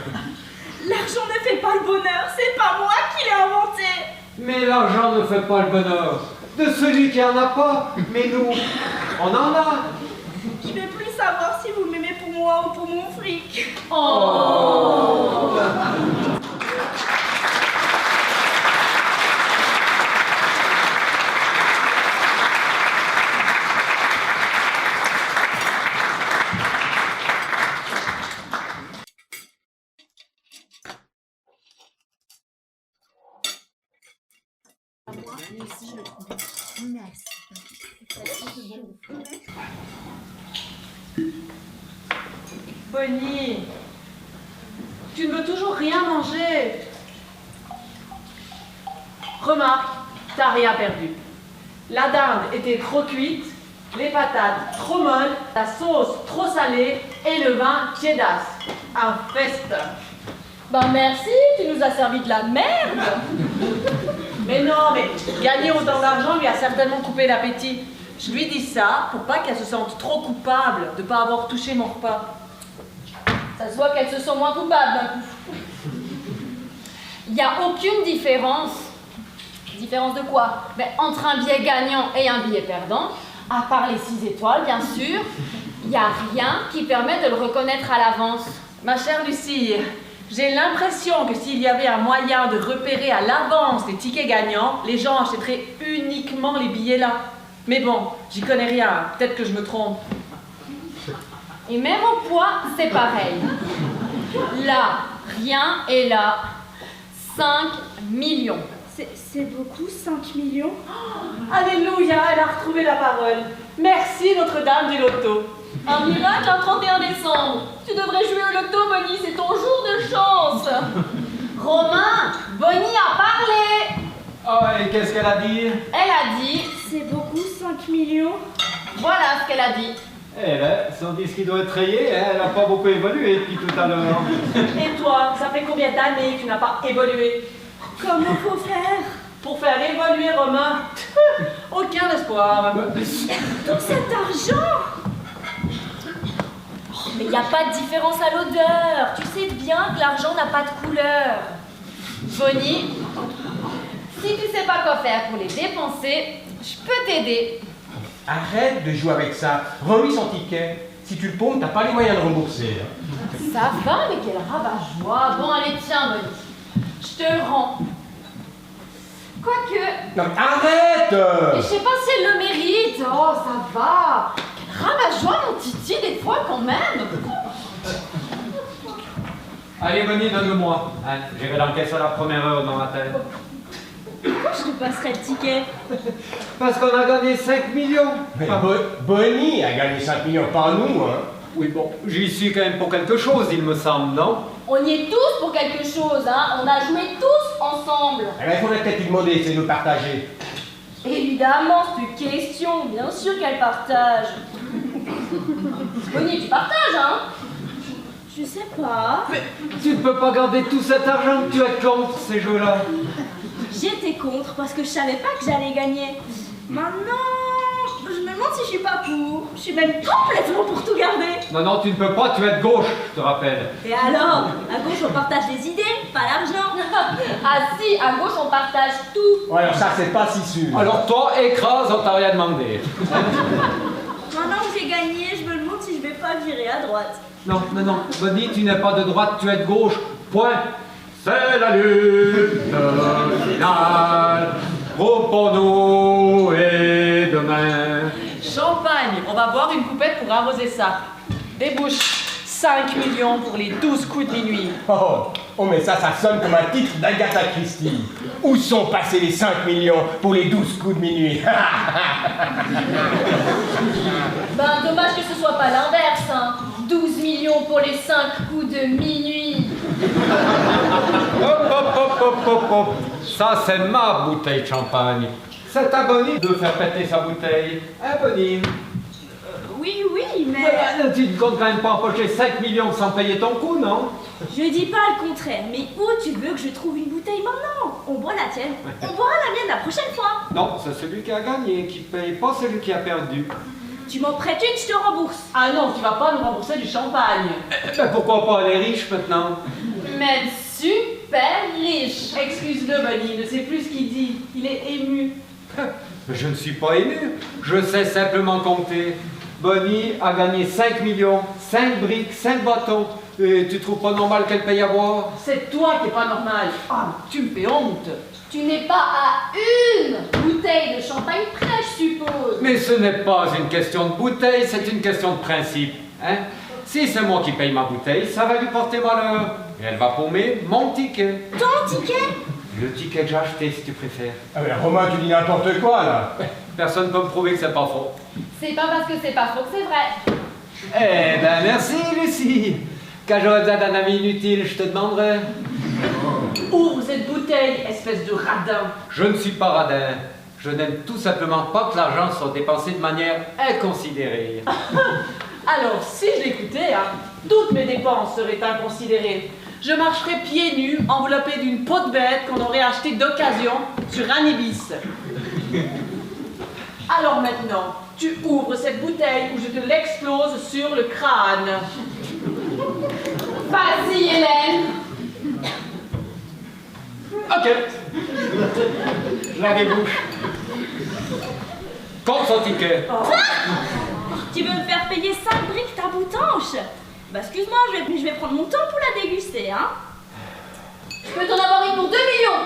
L'argent ne fait pas le bonheur, c'est pas moi qui l'ai inventé. Mais l'argent ne fait pas le bonheur de celui qui en a pas. Mais nous, on en a. Je vais plus savoir si vous m'aimez pour moi ou pour mon fric. Oh! Bonnie, tu ne veux toujours rien manger. Remarque, t'as rien perdu. La dinde était trop cuite, les patates trop molles, la sauce trop salée et le vin tiédasse. Un festin. Ben merci, tu nous as servi de la merde. Mais non, mais gagner autant d'argent lui a certainement coupé l'appétit. Je lui dis ça pour pas qu'elle se sente trop coupable de pas avoir touché mon repas. Ça se voit qu'elle se sent moins coupable d'un coup. Il n'y a aucune différence. Différence de quoi? Ben, entre un billet gagnant et un billet perdant, à part les 6 étoiles, bien sûr, il n'y a rien qui permet de le reconnaître à l'avance. Ma chère Lucie, j'ai l'impression que s'il y avait un moyen de repérer à l'avance les tickets gagnants, les gens achèteraient uniquement les billets là. Mais bon, j'y connais rien, peut-être que je me trompe. Et même au poids, c'est pareil. Là, rien, et là, 5 millions. C'est beaucoup, 5 millions? Alléluia, elle a retrouvé la parole. Merci Notre-Dame du Loto. Un miracle un 31 décembre. Tu devrais jouer au loto, Bonnie, c'est ton jour de chance. Romain, Bonnie a parlé. Oh, et qu'est-ce qu'elle a dit? Elle a dit, C'est beaucoup, 5 millions? voilà ce qu'elle a dit. Elle, son disque qui doit être rayé, hein, elle n'a pas beaucoup évolué depuis tout à l'heure. Et toi, ça fait combien d'années que tu n'as pas évolué? Comment faut faire? Pour faire évoluer Romain, aucun espoir. Tout cet argent? Mais il n'y a pas de différence à l'odeur. Tu sais bien que l'argent n'a pas de couleur. Bonnie, si tu sais pas quoi faire pour les dépenser, je peux t'aider. Arrête de jouer avec ça. Remis son ticket. Si tu le paumes, t'as pas les moyens de rembourser. Ça va, mais quel rabat-joie. Bon, allez, tiens, Bonnie. Je te le rends. Quoique, Non, mais arrête je sais pas si elle le mérite. Oh, ça va. Quel rabat-joie, mon titi, des fois, quand même. Allez, Bonnie, donne-le-moi. Hein, j'irai l'encaisser à la première heure dans ma tête. Pourquoi je te passerai le ticket? Parce qu'on a gagné 5 millions. Mais Bonnie a gagné 5 millions, pas nous, hein. Oui, bon, j'y suis quand même pour quelque chose, il me semble, non? On y est tous pour quelque chose, hein. On a joué tous ensemble. Eh ben, il faudrait peut-être lui demander, c'est de nous partager. Évidemment, c'est une question. Bien sûr qu'elle partage. Bonnie, tu partages, hein? Je sais pas. Mais tu ne peux pas garder tout cet argent que tu es contre ces jeux-là. J'étais contre parce que je savais pas que j'allais gagner. Maintenant, je me demande si je suis pas pour. Je suis même complètement pour tout garder. Non, non, tu ne peux pas, tu es de gauche, je te rappelle. Et alors, à gauche on partage les idées, pas l'argent. Ah si, à gauche on partage tout. Ouais, alors ça, c'est pas si sûr. Alors toi, écrase, on t'a rien demandé. Maintenant que j'ai gagné, je me demande si je vais pas virer à droite. Non, non, non, Bonnie, tu n'es pas de droite, tu es de gauche, point. C'est la lutte finale, pour nous et demain. Champagne, on va boire une coupette pour arroser ça. Débouche, 5 millions pour les 12 coups de minuit. Oh, mais ça sonne comme un titre d'Agatha Christie. Où sont passés les 5 millions pour les 12 coups de minuit? Ben dommage que ce soit pas l'inverse, hein. 12 millions pour les 5 coups de minuit. Hop, hop, hop, hop, hop, hop. Ça, c'est ma bouteille de champagne. C'est à Bonnie de faire péter sa bouteille. Hein, Bonnie? Oui, oui, mais... Tu ne comptes quand même pas empocher 5 millions sans payer ton coup, non? Je dis pas le contraire, mais où tu veux que je trouve une bouteille maintenant? On boit la tienne, on boira la mienne la prochaine fois. Non, c'est celui qui a gagné qui paye, pas celui qui a perdu. Tu m'en prêtes une, je te rembourse. Ah non, tu vas pas nous rembourser du champagne. Ben pourquoi pas les riches maintenant? Même super riche. Excuse-le, Bonnie, il ne sait plus ce qu'il dit. Il est ému. Je ne suis pas ému, je sais simplement compter. Bonnie a gagné 5 millions, 5 briques, 5 bâtons. Et tu trouves pas normal qu'elle paye à boire? C'est toi qui est pas normal. Ah, tu me fais honte. Tu n'es pas à une bouteille de champagne près, je suppose. Mais ce n'est pas une question de bouteille, c'est une question de principe. Hein? Si c'est moi qui paye ma bouteille, ça va lui porter malheur. Et elle va paumer mon ticket. Ton ticket? Le ticket que j'ai acheté, si tu préfères. Ah mais Romain, tu dis n'importe quoi, là. Personne ne peut me prouver que c'est pas faux. C'est pas parce que c'est pas faux que c'est vrai. Eh ben merci, Lucie. Quand j'aurais besoin d'un ami inutile, je te demanderai. Ouvre cette bouteille, espèce de radin. Je ne suis pas radin. Je n'aime tout simplement pas que l'argent soit dépensé de manière inconsidérée. Alors, si je l'écoutais, hein, toutes mes dépenses seraient inconsidérées. Je marcherais pieds nus, enveloppé d'une peau de bête qu'on aurait achetée d'occasion sur un ibis. Alors maintenant, tu ouvres cette bouteille ou je te l'explose sur le crâne. Vas-y, Hélène. Ok. Je la débouche. Compte son ticket. Tu veux me faire payer 5 briques ta boutanche? Bah excuse-moi, je vais prendre mon temps pour la déguster, hein. Je peux t'en avoir une pour 2 millions.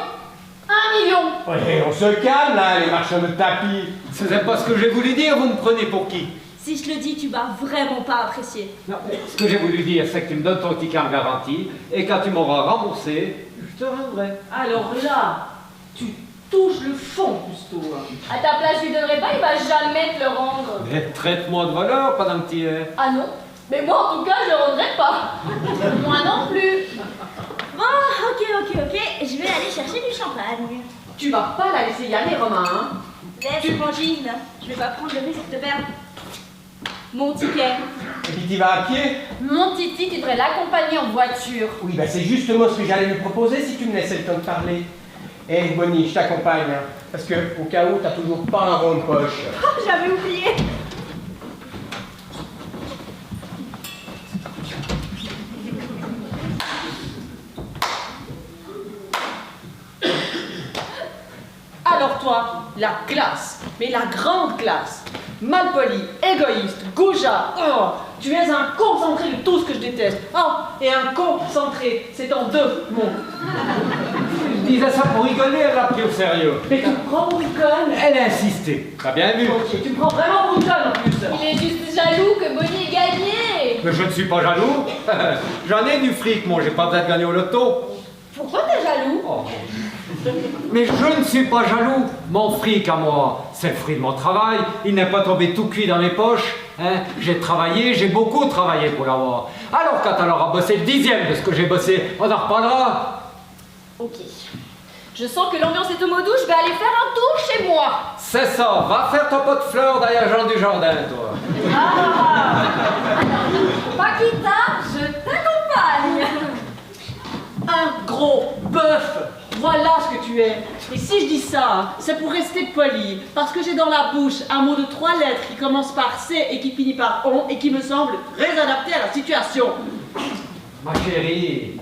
1 million. Ouais, on se calme, là, les marchands de tapis. Ce n'est pas ce que j'ai voulu dire, vous me prenez pour qui? Si je le dis, tu vas vraiment pas apprécier. Non, ce que j'ai voulu dire, c'est que tu me donnes ton ticket en garantie, et quand tu m'auras remboursé, je te rendrai. Alors là, tu touches le fond, Gusto. À ta place, je lui donnerai pas, il va jamais te le rendre. Mais traite-moi de voleur pendant que tu y es. Ah non. Mais moi, en tout cas, je le rendrai pas. Moi non plus. Bon, ok, je vais aller chercher du champagne. Tu vas pas la laisser y aller, Romain, hein? Laisse tranquille, je vais pas prendre le risque de perdre mon ticket. Et puis tu vas à pied? Mon Titi, tu devrais l'accompagner en voiture. Oui, bah c'est justement ce que j'allais lui proposer si tu me laissais le temps de parler. Eh Bonnie, je t'accompagne, hein, parce que au cas où, t'as toujours pas un rond de poche. Oh, j'avais oublié. Alors toi, la classe, mais la grande classe. Malpoli, égoïste, goujat, oh, tu es un concentré de tout ce que je déteste. Oh, et un concentré, c'est en deux mots. Je disais ça pour rigoler, elle l'a pris au sérieux. Mais tu me prends pour une conne? Elle a insisté. T'as bien vu? Ok, tu me prends vraiment pour une conne en plus. Il est juste jaloux que Bonnie ait gagné. Mais je ne suis pas jaloux. J'en ai du fric, moi, j'ai pas besoin de gagner au loto. Pourquoi t'es jaloux? Oh. Mais je ne suis pas jaloux. Mon fric à moi, c'est le fruit de mon travail. Il n'est pas tombé tout cuit dans mes poches. Hein. J'ai travaillé, j'ai beaucoup travaillé pour l'avoir. Alors quand elle aura bossé le 10e de ce que j'ai bossé, on en reparlera. Ok. Je sens que l'ambiance est au mot doux, je vais aller faire un tour chez moi. C'est ça, va faire ton pot de fleurs derrière Jean du Jardin, toi. Paquita, je t'accompagne. Un gros bœuf. Voilà ce que tu es. Et si je dis ça, c'est pour rester poli, parce que j'ai dans la bouche un mot de 3 lettres qui commence par C et qui finit par ON et qui me semble très adapté à la situation. Ma chérie,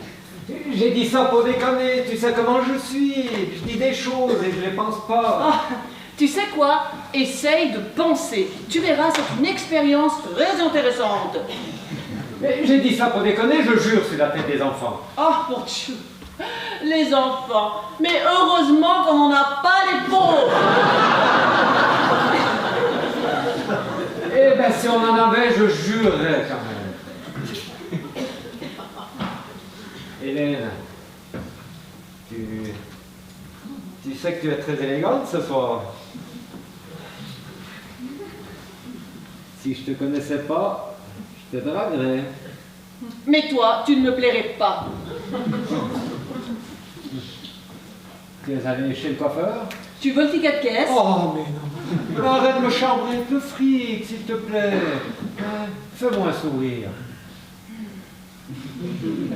j'ai dit ça pour déconner. Tu sais comment je suis. Je dis des choses et je les pense pas. Ah, tu sais quoi? Essaye de penser. Tu verras, c'est une expérience très intéressante. Mais j'ai dit ça pour déconner, je jure, sur la tête des enfants. Oh mon Dieu, les enfants. Mais heureusement qu'on n'en a pas les pauvres. Eh ben si on en avait, je jurerais quand même. Hélène, tu sais que tu es très élégante ce soir. Si je te connaissais pas, je te draguerais. Mais toi, tu ne me plairais pas. Tu es allé chez le coiffeur? Tu veux le ticket de caisse? Oh, mais non. Arrête de me chambrer avec le fric, s'il te plaît. Hein, fais-moi un sourire.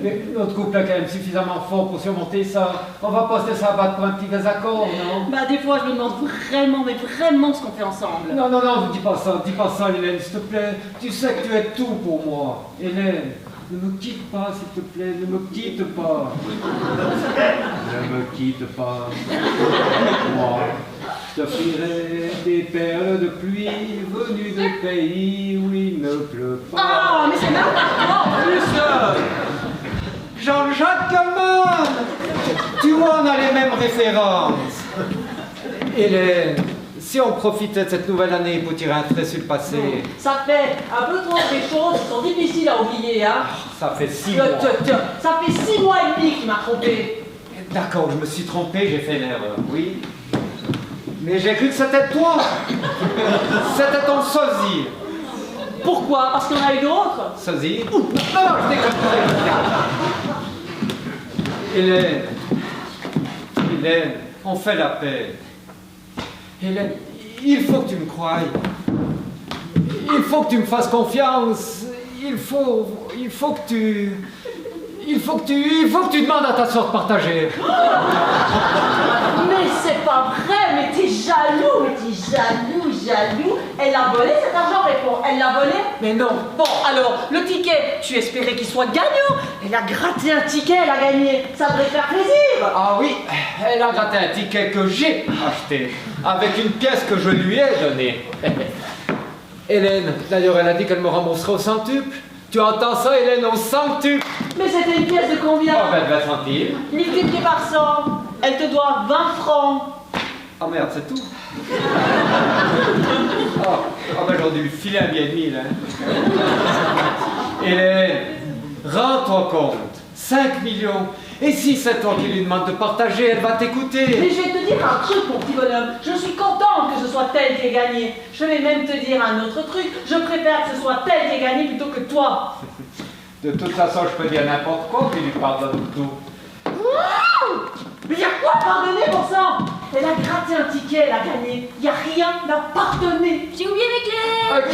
Mais notre couple est quand même suffisamment fort pour surmonter ça. On va pas se laisser abattre pour un petit désaccord, non? Bah des fois je me demande vraiment, mais vraiment ce qu'on fait ensemble. Non, non, non, dis pas ça, Hélène, s'il te plaît. Tu sais que tu es tout pour moi. Hélène, ne me quitte pas, s'il te plaît, ne me quitte pas. Ne me quitte pas. Moi, je t'offrirai des perles de pluie venues de pays où il ne pleut pas. Ah, mais c'est n'importe quoi en plus! Jean-Jacques Goldman! Tu vois, on a les mêmes références. Hélène, si on profitait de cette nouvelle année pour tirer un trait sur le passé. Ça fait un peu trop des choses qui sont difficiles à oublier, hein? Ça fait 6 mois. Ça fait 6 mois et demi qu'il m'a trompé. D'accord, je me suis trompé, j'ai fait une erreur, oui. Mais j'ai cru que c'était toi. C'était ton sosie. Pourquoi? Parce qu'il y en a eu d'autres? Sosie? Non, non, je déconne. Hélène, Hélène, on fait la paix. Hélène, il faut que tu me croies. Il faut que tu me fasses confiance. Il faut que tu demandes à ta sœur de partager. Mais c'est pas vrai, mais t'es jaloux, jaloux. Elle a volé cet argent, réponds. Elle l'a volé? Mais non. Bon, alors, le ticket, tu espérais qu'il soit gagnant. Elle a gratté un ticket, elle a gagné. Ça devrait faire plaisir. Ah oui, elle a gratté un ticket que j'ai acheté, avec une pièce que je lui ai donnée. Hélène, d'ailleurs, elle a dit qu'elle me rembourserait au centuple. Tu entends ça, Hélène, au centuple? Mais c'était une pièce de combien? Oh, 20 centimes. Multiplié par 100. Elle te doit 20 francs. Ah merde, c'est tout. Ben j'aurais dû lui filer un billet de 1000, hein. Hélène, rends-toi compte, 5 millions. Et si c'est toi qui lui demande de partager, elle va t'écouter. Mais je vais te dire un truc, mon petit bonhomme. Je suis contente que ce soit elle qui ait gagné. Je vais même te dire un autre truc. Je préfère que ce soit elle qui ait gagné plutôt que toi. De toute façon, je peux dire n'importe quoi, puis lui pardonne tout. Mais y a quoi à pardonner pour ça? Elle a gratté un ticket, elle a gagné. Y a rien à pardonner. J'ai oublié mes clés. Ok.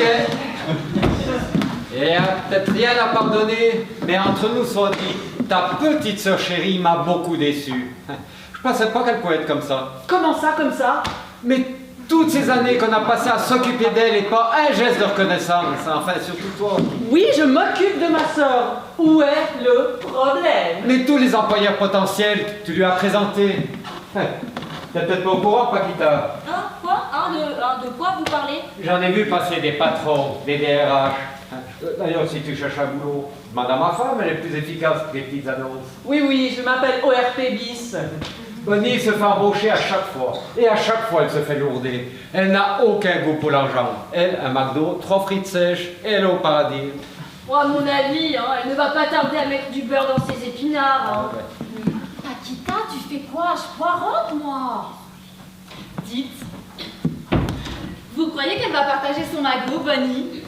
Et peut-être rien à pardonner, mais entre nous soit dit, ta petite sœur chérie m'a beaucoup déçu. Je pensais pas qu'elle pouvait être comme ça. Comment ça, comme ça? Mais toutes ces années qu'on a passées à s'occuper d'elle et pas un geste de reconnaissance, enfin surtout toi. Oui, je m'occupe de ma sœur. Où est le problème? Mais tous les employeurs potentiels que tu lui as présentés. T'es peut-être pas au courant, Paquita. Hein? Quoi? De quoi vous parlez? J'en ai vu passer des patrons, des DRH. D'ailleurs, si tu cherches un boulot, demande à ma femme, elle est plus efficace que les petites annonces. Oui, je m'appelle ORP bis. Bonnie se fait embaucher à chaque fois. Et à chaque fois, elle se fait lourder. Elle n'a aucun goût pour l'argent. Elle, un McDo, 3 frites sèches, et elle est au paradis. Oh, à mon avis, hein, elle ne va pas tarder à mettre du beurre dans ses épinards. Hein. Paquita, tu fais quoi? Je poirote, moi. Dites. Vous croyez qu'elle va partager son magot, Bonnie?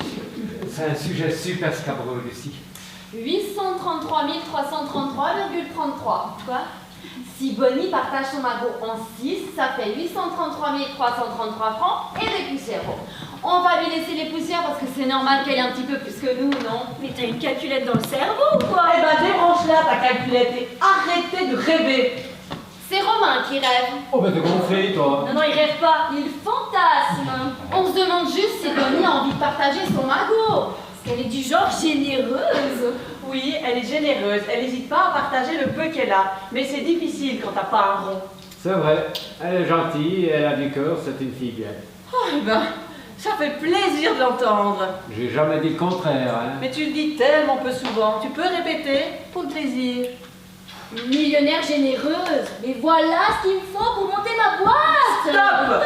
C'est un sujet super scabreux, Lucie. 833 333,33. Quoi? Si Bonnie partage son magot en 6, ça fait 833 333 francs et des poussières. On va lui laisser les poussières parce que c'est normal qu'elle ait un petit peu plus que nous, non? Mais t'as une calculette dans le cerveau ou quoi? Eh ben débranche-la ta calculette et arrêtez de rêver. C'est Romain qui rêve. Oh ben de gonfler, toi. Non, il rêve pas, il fantasme. On se demande juste si Bonnie a envie de partager son magot. Parce qu'elle est du genre généreuse. Oui, elle est généreuse. Elle n'hésite pas à partager le peu qu'elle a. Mais c'est difficile quand t'as pas un rond. C'est vrai, elle est gentille, elle a du cœur, c'est une fille bien. Oh, eh ben, ça fait plaisir de l'entendre. J'ai jamais dit le contraire, hein. Mais tu le dis tellement peu souvent. Tu peux répéter pour le plaisir. Millionnaire généreuse. Mais voilà ce qu'il me faut pour monter ma boîte. Stop!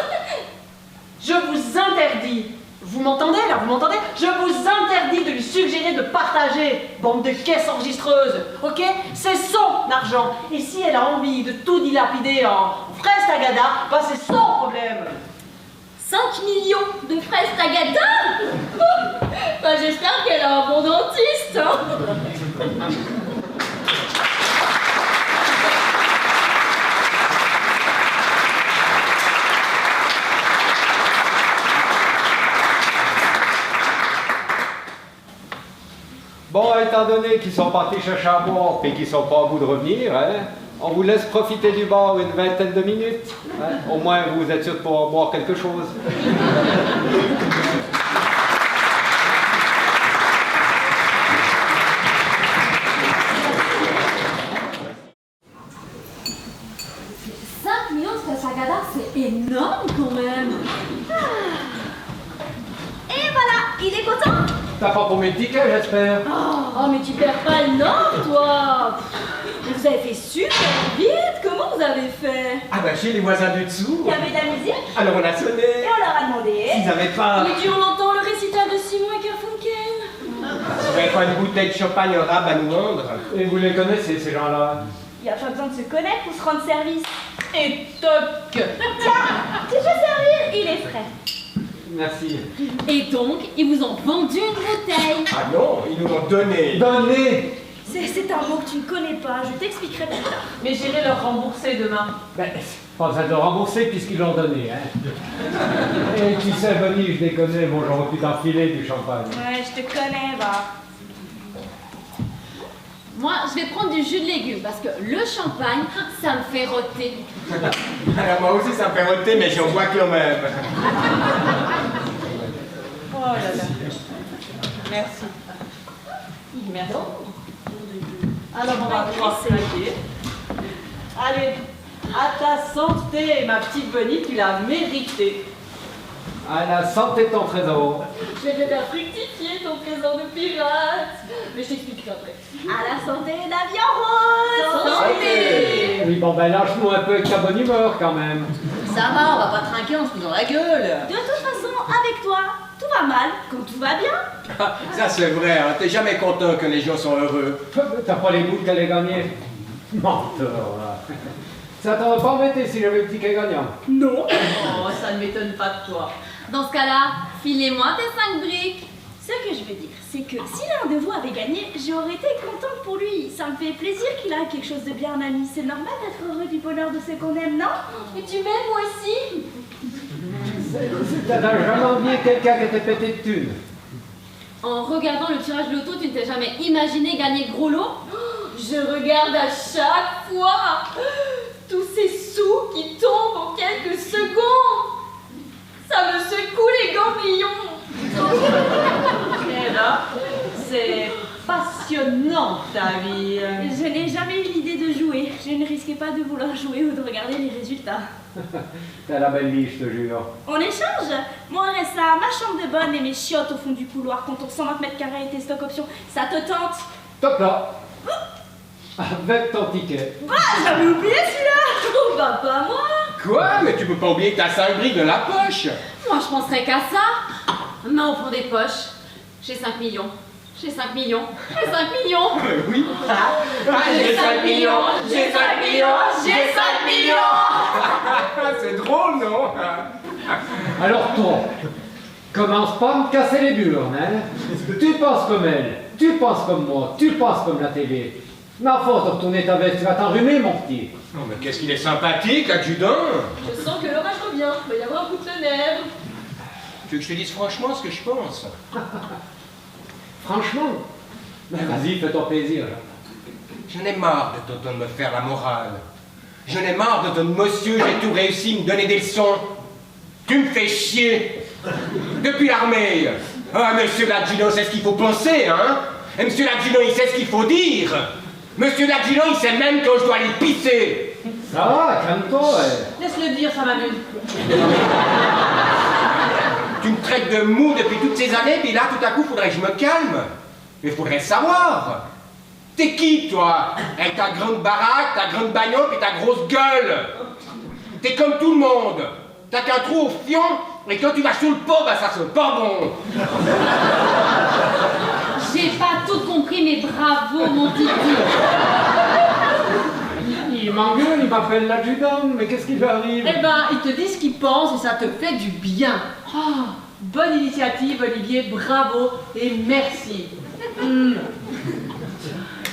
Je vous interdis. Vous m'entendez là? Vous m'entendez? Je vous interdis de lui suggérer de partager, bande de caisses enregistreuses, ok? C'est son argent. Et si elle a envie de tout dilapider en fraises tagada, bah c'est son problème. 5 millions de fraises tagada. Bah, j'espère qu'elle a un bon dentiste. Hein. Bon, étant donné qu'ils sont partis chercher à boire et qu'ils sont pas au bout de revenir, hein, on vous laisse profiter du bar une vingtaine de minutes. Hein. Au moins, vous êtes sûr de pouvoir boire quelque chose. 5 millions de Sagada, c'est énorme quand même. Et voilà, il est content. T'as pas combien de tickets, j'espère? Oh, mais tu perds pas le nord, toi. Mais vous avez fait super vite. Comment vous avez fait? Ah bah chez les voisins du dessous. Il y avait de la musique Alors on a et sonné. on leur a demandé. Ils avaient pas... Oui, tu on entend le récital de Simon et Garfunkel. Ils avaient pas une bouteille de champagne au rab à nous vendre. Et vous les connaissez, ces gens-là? Il n'y a pas besoin de se connaître pour se rendre service. Et toc! Tiens, tu peux servir, il est frais. Merci. Et donc, ils vous ont vendu une bouteille. Ah non, ils nous l'ont donné. Donnez! C'est un mot que tu ne connais pas, je t'expliquerai plus tard. Mais j'irai leur rembourser demain. Ben, pas besoin de rembourser puisqu'ils l'ont donné, hein. Et tu sais, Bonnie, je les connais, bon, j'aurais pu t'enfiler du champagne. Ouais, je te connais, va. Moi, je vais prendre du jus de légumes parce que le champagne, ça me fait roter. Alors moi aussi ça me fait roter, mais j'en bois quand même. Oh là là. Merci. Merci. Alors on va pouvoir se craquer. Allez, à ta santé, ma petite Bonnie, tu l'as mérité. À la santé de ton trésor. Je vais te faire fructifier ton trésor de pirate. Mais je t'expliquerai après. À la santé de la vie en rose. Santé. Oui, bon, ben lâche-nous un peu avec ta bonne humeur quand même. Ça va, on va pas trinquer en se dans la gueule. De toute façon, avec toi, tout va mal quand tout va bien. Ça c'est vrai, hein. T'es jamais content que les gens sont heureux. T'as pas les bouts qu'elle ait gagné? Menteur, là. Ça t'aurait pas embêté si j'avais le ticket gagnant? Non. Oh, ça ne m'étonne pas de toi. Dans ce cas-là, filez-moi tes 5 briques. Ce que je veux dire, c'est que si l'un de vous avait gagné, j'aurais été contente pour lui. Ça me fait plaisir qu'il a quelque chose de bien en ami. C'est normal d'être heureux du bonheur de ceux qu'on aime, non? Et tu m'aimes moi aussi? T'as jamais envié quelqu'un qui était pété de thunes? En regardant le tirage loto, tu ne t'es jamais imaginé gagner gros lot? Je regarde à chaque fois tous ces sous qui tombent en quelques secondes. Ça me secoue les ganglions. Et là, c'est passionnant ta vie. Je n'ai jamais eu l'idée de jouer. Je ne risquais pas de vouloir jouer ou de regarder les résultats. T'as la belle vie, je te jure. On échange. Moi, reste ça, ma chambre de bonne et mes chiottes au fond du couloir, comptoir 120 mètres carrés et tes stock options. Ça te tente? Top là. Avec ton ticket. Ah, j'avais oublié celui-là. Oh bah pas moi. Quoi? Mais tu peux pas oublier que t'as 5 briques dans la poche. Moi je penserais qu'à ça. Main au fond des poches. J'ai 5 millions. J'ai 5 millions. J'ai 5 millions. Oui. J'ai 5 millions. J'ai 5 millions. J'ai 5 millions. C'est drôle, non? Alors toi, commence pas à me casser les burnes, hein? Tu penses comme elle, tu penses comme moi, tu penses comme la télé. Mais à force de retourner ta veste, tu vas t'enrhumer, mon petit. Non mais qu'est-ce qu'il est sympathique, adjudant. Je sens que l'orage revient. Il va y avoir un coup de tonnerre. Tu veux que je te dise franchement ce que je pense? Franchement. Mais vas-y, fais-toi plaisir, là. J'en ai marre de t'entendre me faire la morale. J'en ai marre de ton monsieur, j'ai tout réussi, me donner des leçons. Tu me fais chier. Depuis l'armée. Ah, monsieur l'adjudant sait ce qu'il faut penser, hein? Et monsieur l'adjudant, il sait ce qu'il faut dire. Monsieur l'adjudant, il sait même quand je dois aller pisser. Ça va, calme-toi, ouais. Laisse-le dire, ça m'amuse. Tu me traites de mou depuis toutes ces années, puis là, tout à coup, faudrait que je me calme. Mais faudrait savoir. T'es qui, toi? Avec ta grande baraque, ta grande bagnole et ta grosse gueule. T'es comme tout le monde. T'as qu'un trou au fion, et quand tu vas sous le pot, bah ça sent pas bon. J'ai pas tout compris, mais bravo, mon Titi. Il m'engueule, il m'appelle l'adjudant, mais qu'est-ce qui lui arrive? Eh ben, il te dit ce qu'il pense et ça te fait du bien. Oh, bonne initiative, Olivier, bravo et merci.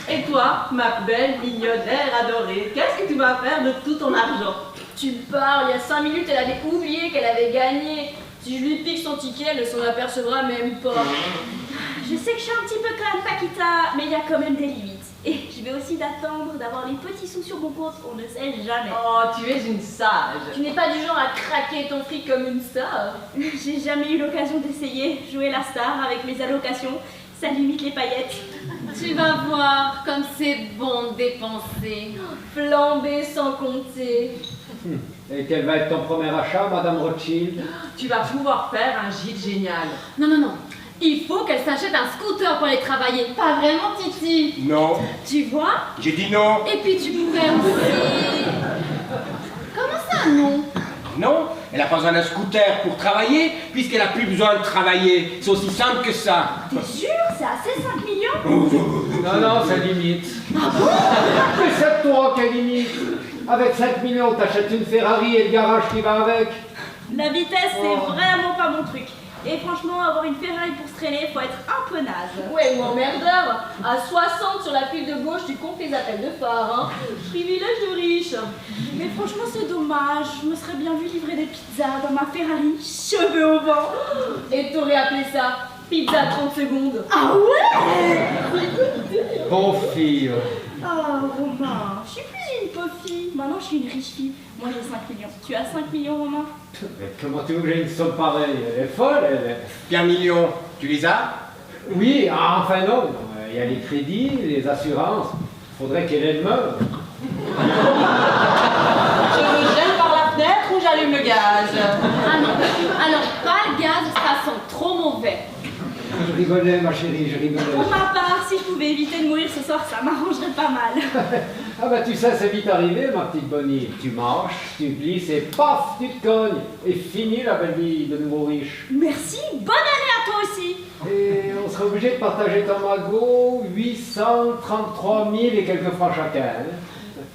Et toi, ma belle millionnaire adorée, qu'est-ce que tu vas faire de tout ton argent? Tu parles, il y a 5 minutes, elle avait oublié qu'elle avait gagné. Si je lui pique son ticket, elle ne s'en apercevra même pas. Je sais que je suis un petit peu quand même Paquita, mais il y a quand même des limites. Et je vais aussi d'attendre d'avoir les petits sous sur mon compte, on ne sait jamais. Oh, tu es une sage. Tu n'es pas du genre à craquer ton fric comme une star. J'ai jamais eu l'occasion d'essayer jouer la star avec mes allocations, ça limite les paillettes. Tu vas voir comme c'est bon de dépenser. Flamber sans compter. Et quel va être ton premier achat, Madame Rothschild? Tu vas pouvoir faire un gîte génial. Non, non, non. Il faut qu'elle s'achète un scooter pour aller travailler. Pas vraiment, Titi. Non, Tu vois? j'ai dit non. Et puis tu pourrais aussi... Comment ça, non? Non, elle n'a pas besoin d'un scooter pour travailler, puisqu'elle n'a plus besoin de travailler. C'est aussi simple que ça. T'es sûr? C'est assez 5 millions? Non, non, c'est limite. Mais c'est toi qui limite. Avec 5 millions, t'achètes une Ferrari et le garage qui va avec. La vitesse, c'est vraiment pas mon truc. Et franchement, avoir une Ferrari pour se traîner, faut être un peu naze. Ouais, ou emmerdeur. À 60 sur la file de gauche, tu comptes les appels de phare, hein. Privilège de riche. Mais franchement, c'est dommage. Je me serais bien vu livrer des pizzas dans ma Ferrari, cheveux au vent. Et t'aurais appelé ça pizza 30 secondes. Ah ouais? Pauvre fille. Oh, Romain, je suis plus une pauvre fille. Maintenant, je suis une riche fille. Moi, j'ai 5 millions. Tu as 5 millions, Romain? Mais comment tu veux que j'ai une somme pareille? Elle est folle, elle est... Puis 1 million, tu les as? Oui, enfin non. Il y a les crédits, les assurances. Faudrait qu'elle ait le meuble. Je me jette par la fenêtre ou j'allume le gaz. Ah non, alors pas le gaz, ça sent trop mauvais. Je rigolais, ma chérie, je rigolais. Pour ma part, si je pouvais éviter de mourir ce soir, ça m'arrangerait pas mal. Ah bah tu sais, c'est vite arrivé, ma petite Bonnie. Tu marches, tu glisses et paf, tu te cognes. Et fini la belle vie de nouveau riche. Merci, bonne année à toi aussi. Et on serait obligé de partager ton magot, 833 000 et quelques francs chacun.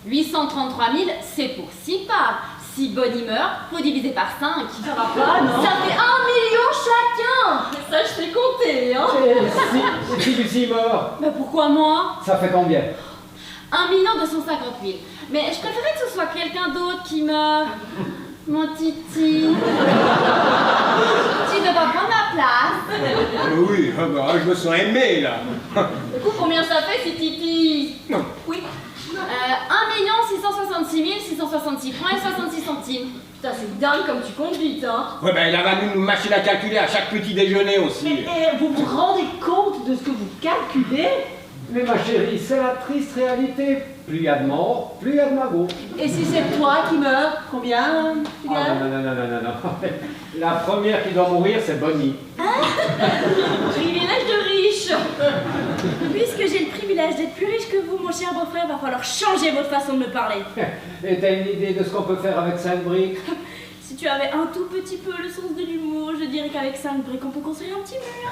833 000, c'est pour 6 parts. Si Bonnie meurt, faut diviser par 5. Ça va pas, non? Ça fait 1 million chacun. Ça, je t'ai compté, hein. Et si Lucie meurt, Mais pourquoi moi? ça fait combien? 1 250 000. Mais je préférais que ce soit quelqu'un d'autre qui meurt. Mon Titi. Tu devras prendre ma place. Oui, ah bah, je me sens aimé là. Du coup, combien ça fait si Titi? Non. Oui. 1 666 666 francs et 66 centimes. Putain, c'est dingue comme tu comptes vite, hein. Ouais, ben il a valu une machine à calculer à chaque petit déjeuner aussi. Et vous vous rendez compte de ce que vous calculez? Mais ma chérie, c'est la triste réalité. Plus il y a de morts, plus il y a de magots. Et si c'est toi qui meurs, combien tu Ah gagnes? non, non, non, non, non, non. La première qui doit mourir, c'est Bonnie. Privilège de riche. Puisque j'ai le privilège d'être plus riche que vous, mon cher beau-frère, va falloir changer votre façon de me parler. Et t'as une idée de ce qu'on peut faire avec 5 briques? Si tu avais un tout petit peu le sens de l'humour, je dirais qu'avec 5 briques, on peut construire un petit mur.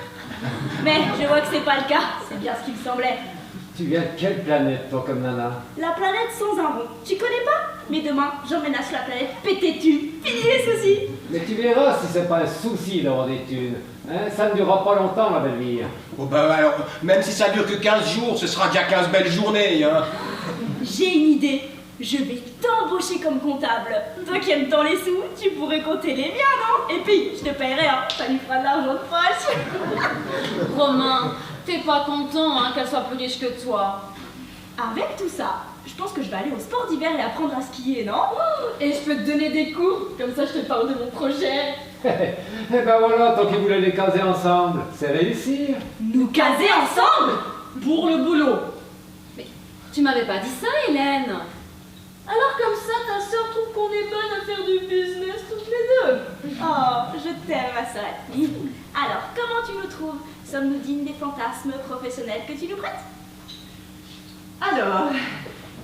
Mais je vois que c'est pas le cas, c'est bien ce qui me semblait. Tu viens de quelle planète, toi, comme nana? La planète sans un rond. Tu connais pas? Mais demain, j'emménage sur la planète pété de thunes. Fini les soucis. Mais tu verras si c'est pas un souci d'avoir des thunes. Hein, ça ne durera pas longtemps, la belle vie. Oh bah alors, même si ça dure que 15 jours, ce sera déjà 15 belles journées, hein. J'ai une idée. Je vais t'embaucher comme comptable. Toi qui aimes tant les sous, tu pourrais compter les miens, non? Et puis, je te paierai, hein. Ça lui fera de l'argent de poche. Romain, t'es pas content hein, qu'elle soit plus riche que toi. Avec tout ça, je pense que je vais aller au sport d'hiver et apprendre à skier, non? Et je peux te donner des cours, comme ça je te parle de mon projet. Eh ben voilà, tant qu'ils voulaient les caser ensemble, c'est réussir. Nous caser ensemble? Pour le boulot. Mais tu m'avais pas dit ça, Hélène. Alors comme ça, ta sœur trouve qu'on est bonne à faire du business toutes les deux. Oh, je t'aime, ma sœur. Alors, comment tu nous trouves? Sommes-nous dignes des fantasmes professionnels que tu nous prêtes? Alors,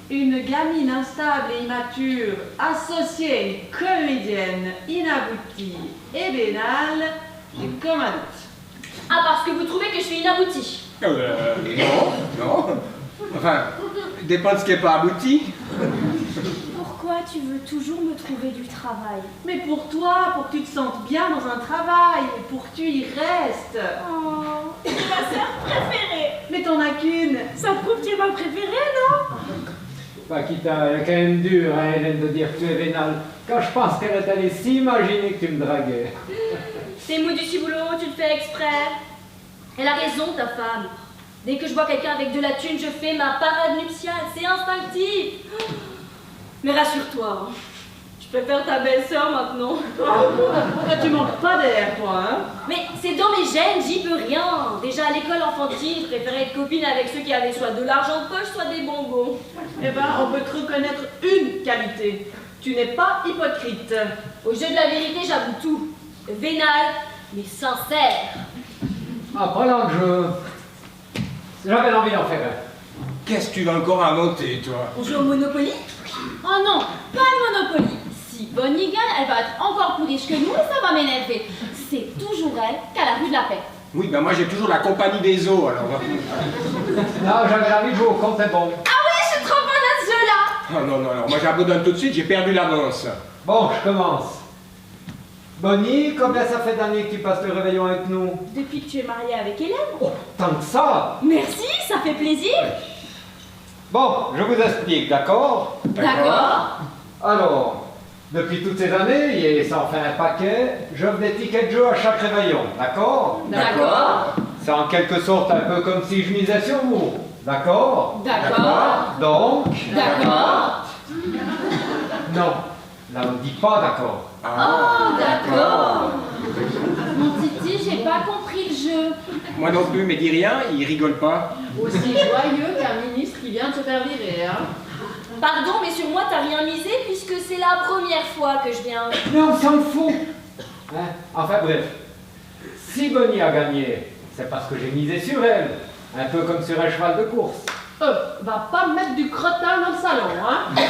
une gamine instable et immature, associée, comédienne, inaboutie et bénale, j'ai comme un doute. Ah, parce que vous trouvez que je suis inaboutie. Non. Enfin, dépend de ce qui n'est pas abouti. Pourquoi tu veux toujours me trouver du travail? Mais pour toi, pour que tu te sentes bien dans un travail, pour que tu y restes. Oh, c'est ma sœur préférée. Mais t'en as qu'une. Ça prouve que tu es ma préférée, non? Paquita, elle est quand même dure, hein, Hélène, de dire que tu es vénale. Quand je pense qu'elle est allée s'imaginer que tu me draguais. T'es mou du ciboulot, tu le fais exprès. Elle a raison, ta femme. Dès que je vois quelqu'un avec de la thune, je fais ma parade nuptiale. C'est instinctif. Mais rassure-toi, je préfère ta belle-sœur maintenant. Tu manques pas d'air, toi, hein? Mais c'est dans mes gènes, j'y peux rien. Déjà à l'école enfantine, je préférais être copine avec ceux qui avaient soit de l'argent de poche, soit des bonbons. Eh ben, on peut te reconnaître une qualité. Tu n'es pas hypocrite. Au jeu de la vérité, j'avoue tout. Vénal, mais sincère. Après l'enjeu, j'avais l'envie d'en faire un. Qu'est-ce que tu vas encore inventer, toi? On joue au Monopoly? Oh non, pas le Monopoly. Si Bonnie gagne, elle va être encore plus riche que nous et ça va m'énerver. C'est toujours elle qu'à la rue de la paix. Oui, ben moi j'ai toujours la compagnie des eaux, alors. Non, j'avais envie de jouer au compte et bon. Ah oui, je suis trop bonne à ce jeu-là. Oh non, non, alors moi j'abandonne tout de suite, j'ai perdu l'avance. Bon, je commence. Bonnie, combien ça fait d'années que tu passes le réveillon avec nous? Depuis que tu es mariée avec Hélène? Oh, tant que ça! Merci, ça fait plaisir. Bon, je vous explique, d'accord? D'accord. Alors, depuis toutes ces années, et ça en fait un paquet, j'offre des tickets de jeu à chaque réveillon, d'accord? D'accord. C'est en quelque sorte un peu comme si je misais sur vous, d'accord? D'accord. Donc... D'accord. Non, là on ne dit pas d'accord. Oh, d'accord. Mon Titi, j'ai pas compris le jeu. Moi non plus, mais dis rien, il rigole pas. Aussi joyeux qu'un ministre qui vient de se faire virer, hein? Pardon, mais sur moi, t'as rien misé puisque c'est la première fois que je viens. Mais on s'en fout. Hein? Enfin bref, si Bonnie a gagné, c'est parce que j'ai misé sur elle, un peu comme sur un cheval de course. Va pas me mettre du crottin dans le salon, hein?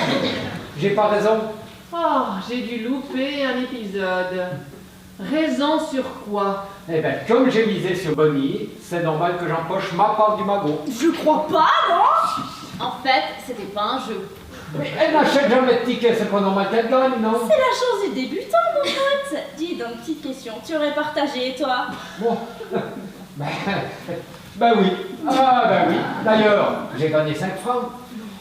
J'ai pas raison. Oh, j'ai dû louper un épisode. Raison sur quoi? Eh bien, comme j'ai misé sur Bonnie, c'est normal que j'empoche ma part du magot. Je crois pas, non? En fait, c'était pas un jeu. Mais elle n'achète jamais de tickets, c'est pas normal qu'elle gagne, non? C'est la chance du débutant, mon pote. Dis donc, petite question, tu aurais partagé, toi? Bon. Ben oui. Ah ben oui. D'ailleurs, j'ai gagné 5 francs.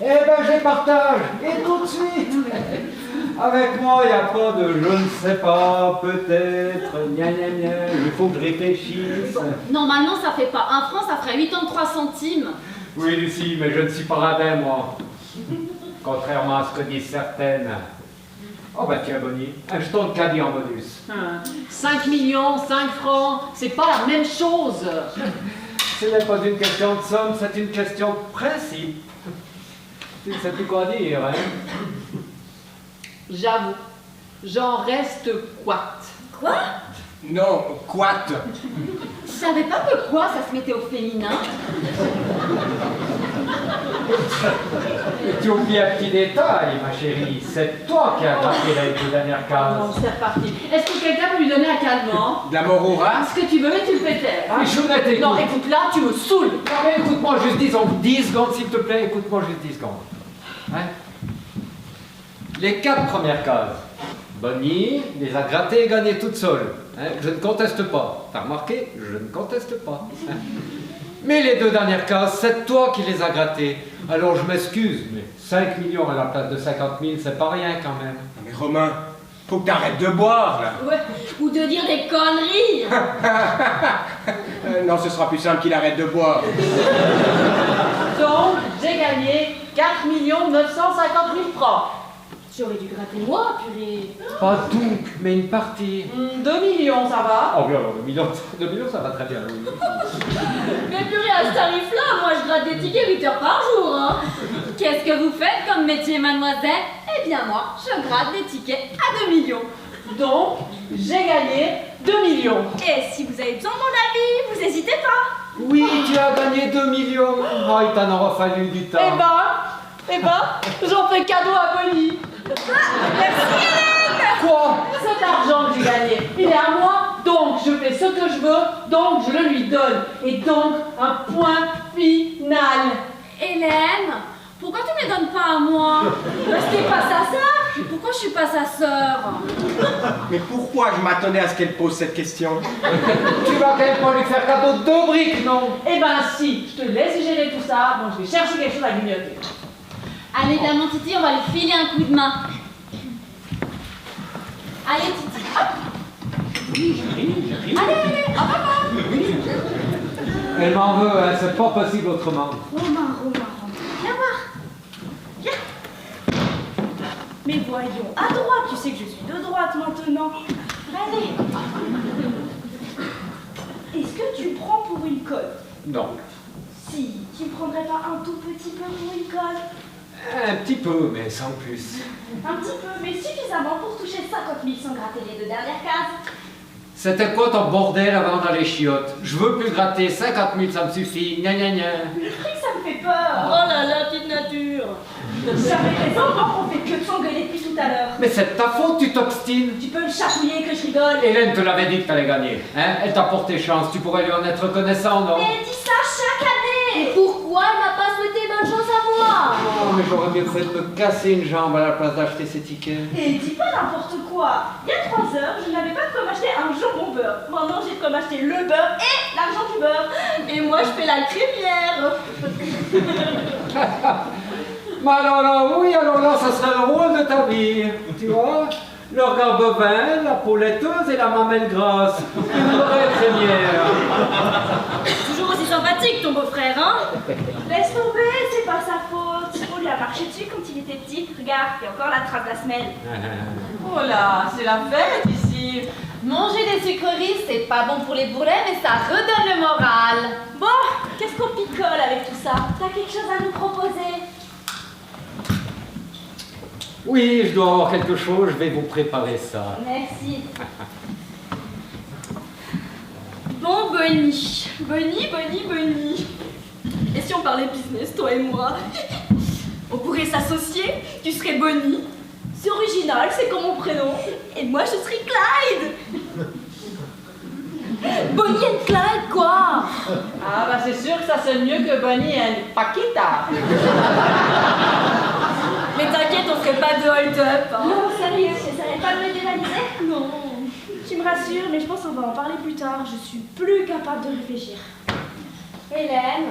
Eh ben, je les partage. Et tout de suite. Avec moi, il n'y a pas de je ne sais pas, peut-être, gna gna gna, il faut que je réfléchisse. Normalement, ça fait pas 1 franc, ça ferait 83 centimes. Oui, Lucie, mais je ne suis pas radin, moi. Contrairement à ce que disent certaines. Oh bah tiens, Bonnie, un jeton de caddie en bonus. 5 millions, 5 francs, c'est pas la même chose. Ce n'est pas une question de somme, c'est une question de principe. Tu ne sais plus quoi dire, hein? J'avoue, j'en reste quoi? Quoi? Non, quat. Je savais pas que quoi, ça se mettait au féminin. Et tu oublies un petit détail, ma chérie. C'est toi qui as gratté les 2 dernières cases. Non, c'est reparti. Est-ce que quelqu'un peut lui donner un calmant? De la mort au rat. Ce que tu veux, mais tu le fais taire. Ah, Chounette, écoute. Non, écoute, là, tu me saoules. Non, mais écoute-moi juste 10 secondes, s'il te plaît. Écoute-moi juste 10 secondes. Hein? Les 4 premières cases. Bonnie les a grattées et gagnées toutes seules. Hein? Je ne conteste pas. T'as remarqué? Je ne conteste pas. Hein? Mais les 2 dernières cases, c'est toi qui les as grattées. Alors je m'excuse, mais 5 millions à la place de 50 000, c'est pas rien quand même. Non, mais Romain, faut que t'arrêtes de boire, là. Ouais. Ou de dire des conneries. Non, ce sera plus simple qu'il arrête de boire. Donc, j'ai gagné 4 950 000 francs. J'aurais dû gratter moi, purée. Pas tout, mais une partie. 2 millions, ça va? Oh bien, 2 millions, ça va très bien. Oui. Mais purée, à ce tarif-là, moi je gratte des tickets 8 heures par jour, hein. Qu'est-ce que vous faites comme métier, mademoiselle? Eh bien moi, je gratte des tickets à 2 millions. Donc, j'ai gagné 2 millions. Et si vous avez besoin de mon avis, vous n'hésitez pas. Oui, tu as gagné 2 millions. Oh, il t'en aura fallu du temps. Eh ben, j'en fais cadeau à Bonnie. Merci, Hélène. Quoi? Cet argent que j'ai gagné, il est à moi, donc je fais ce que je veux, donc je le lui donne. Et donc, un point final. Hélène, pourquoi tu ne les donnes pas à moi? Parce que t'es pas sa sœur. Pourquoi je suis pas sa sœur? Mais pourquoi je m'attendais à ce qu'elle pose cette question? Tu vas quand même pas lui faire cadeau de 2 briques, non? Eh ben si, je te laisse gérer tout ça, moi je vais chercher quelque chose à grignoter. Allez, viens mon Titi, on va lui filer un coup de main. Allez, Titi, hop. Oui, j'arrive. Allez, hop, hop, hop. Elle m'en veut, hein, c'est pas possible autrement. Romain, viens voir. Viens. Mais voyons, à droite, tu sais que je suis de droite maintenant. Allez. Est-ce que tu me prends pour une conne? Non. Si, tu me prendrais pas un tout petit peu pour une conne? Un petit peu, mais sans plus. Un petit peu, mais suffisamment pour toucher 50 000 sans gratter les 2 dernières cases. C'était quoi ton bordel avant d'aller chiottes? Je veux plus gratter, 50 000 ça me suffit, gna gna gna. Le fric, ça me fait peur. Oh là là, petite nature. J'avais raison, on fait que de s'engueuler depuis tout à l'heure. Mais c'est de ta faute, tu t'obstines. Tu peux me chatouiller que je rigole. Hélène te l'avait dit que t'allais gagner, hein? Elle t'a porté chance, tu pourrais lui en être reconnaissant, non? Mais elle dit ça chaque année. Et pourquoi elle m'a pas souhaité bonne chance à moi? Oh, mais j'aurais mieux fait de me casser une jambe à la place d'acheter ces tickets. Et dis pas n'importe quoi. Il y a 3 heures, je n'avais pas de quoi m'acheter un jambon beurre. Maintenant, j'ai de quoi m'acheter le beurre et l'argent du beurre. Et moi, je fais la crémière. Mais alors là, oui, alors là, ça serait le rôle de ta vie, tu vois? Le regard bovin, la peau laiteuse et la mamelle grasse. Une vraie crémière. Toujours aussi sympathique, ton beau-frère, hein? Laisse tomber, c'est pas sa faute. On lui a marché dessus quand il était petit. Regarde, il y a encore la trace de la semelle. Oh là, c'est la fête ici. Manger des sucreries, c'est pas bon pour les bourrelets, mais ça redonne le moral. Bon, qu'est-ce qu'on picole avec tout ça? T'as quelque chose à nous proposer? Oui, je dois avoir quelque chose, je vais vous préparer ça. Merci. Bon, Bonnie. Bonnie. Et si on parlait business, toi et moi? On pourrait s'associer, tu serais Bonnie. C'est original, c'est comme mon prénom. Et moi, je serais Clyde. Bonnie and Clyde, quoi? Ah bah c'est sûr que ça sonne mieux que Bonnie et Paquita. Mais t'inquiète, on ferait pas de hold-up, hein? Non, sérieux, j'essaierai pas de me dévaliser. Non. Tu me rassures, mais je pense qu'on va en parler plus tard. Je suis plus capable de réfléchir. Hélène,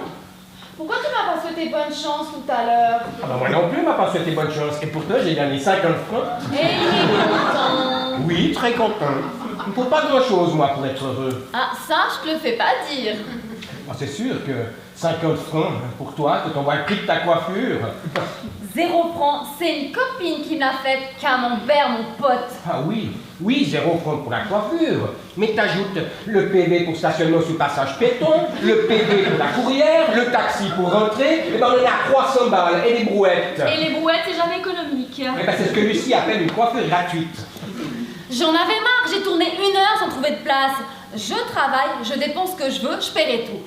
pourquoi tu m'as pas souhaité bonne chance tout à l'heure? Ah bah moi non plus, m'a pas souhaité bonne chance. Et pourtant, j'ai gagné 50 francs. Et il est content. Oui, très content. Il ne faut pas grand-chose, moi, pour être heureux. Ah, ça, je te le fais pas dire. Ah, c'est sûr que 50 francs, pour toi, que t'envoies le prix de ta coiffure. 0 francs, c'est une copine qui me l'a faite, Camembert, mon pote. Ah oui, 0 francs pour la coiffure. Mais t'ajoutes le PV pour stationnement sous passage piéton, le PV pour la courrière, le taxi pour rentrer, et ben on en a 300 balles, et les brouettes. Et les brouettes, c'est jamais économique. Eh ben c'est ce que Lucie appelle une coiffure gratuite. J'en avais marre, j'ai tourné 1 heure sans trouver de place. Je travaille, je dépense ce que je veux, je paierai tout.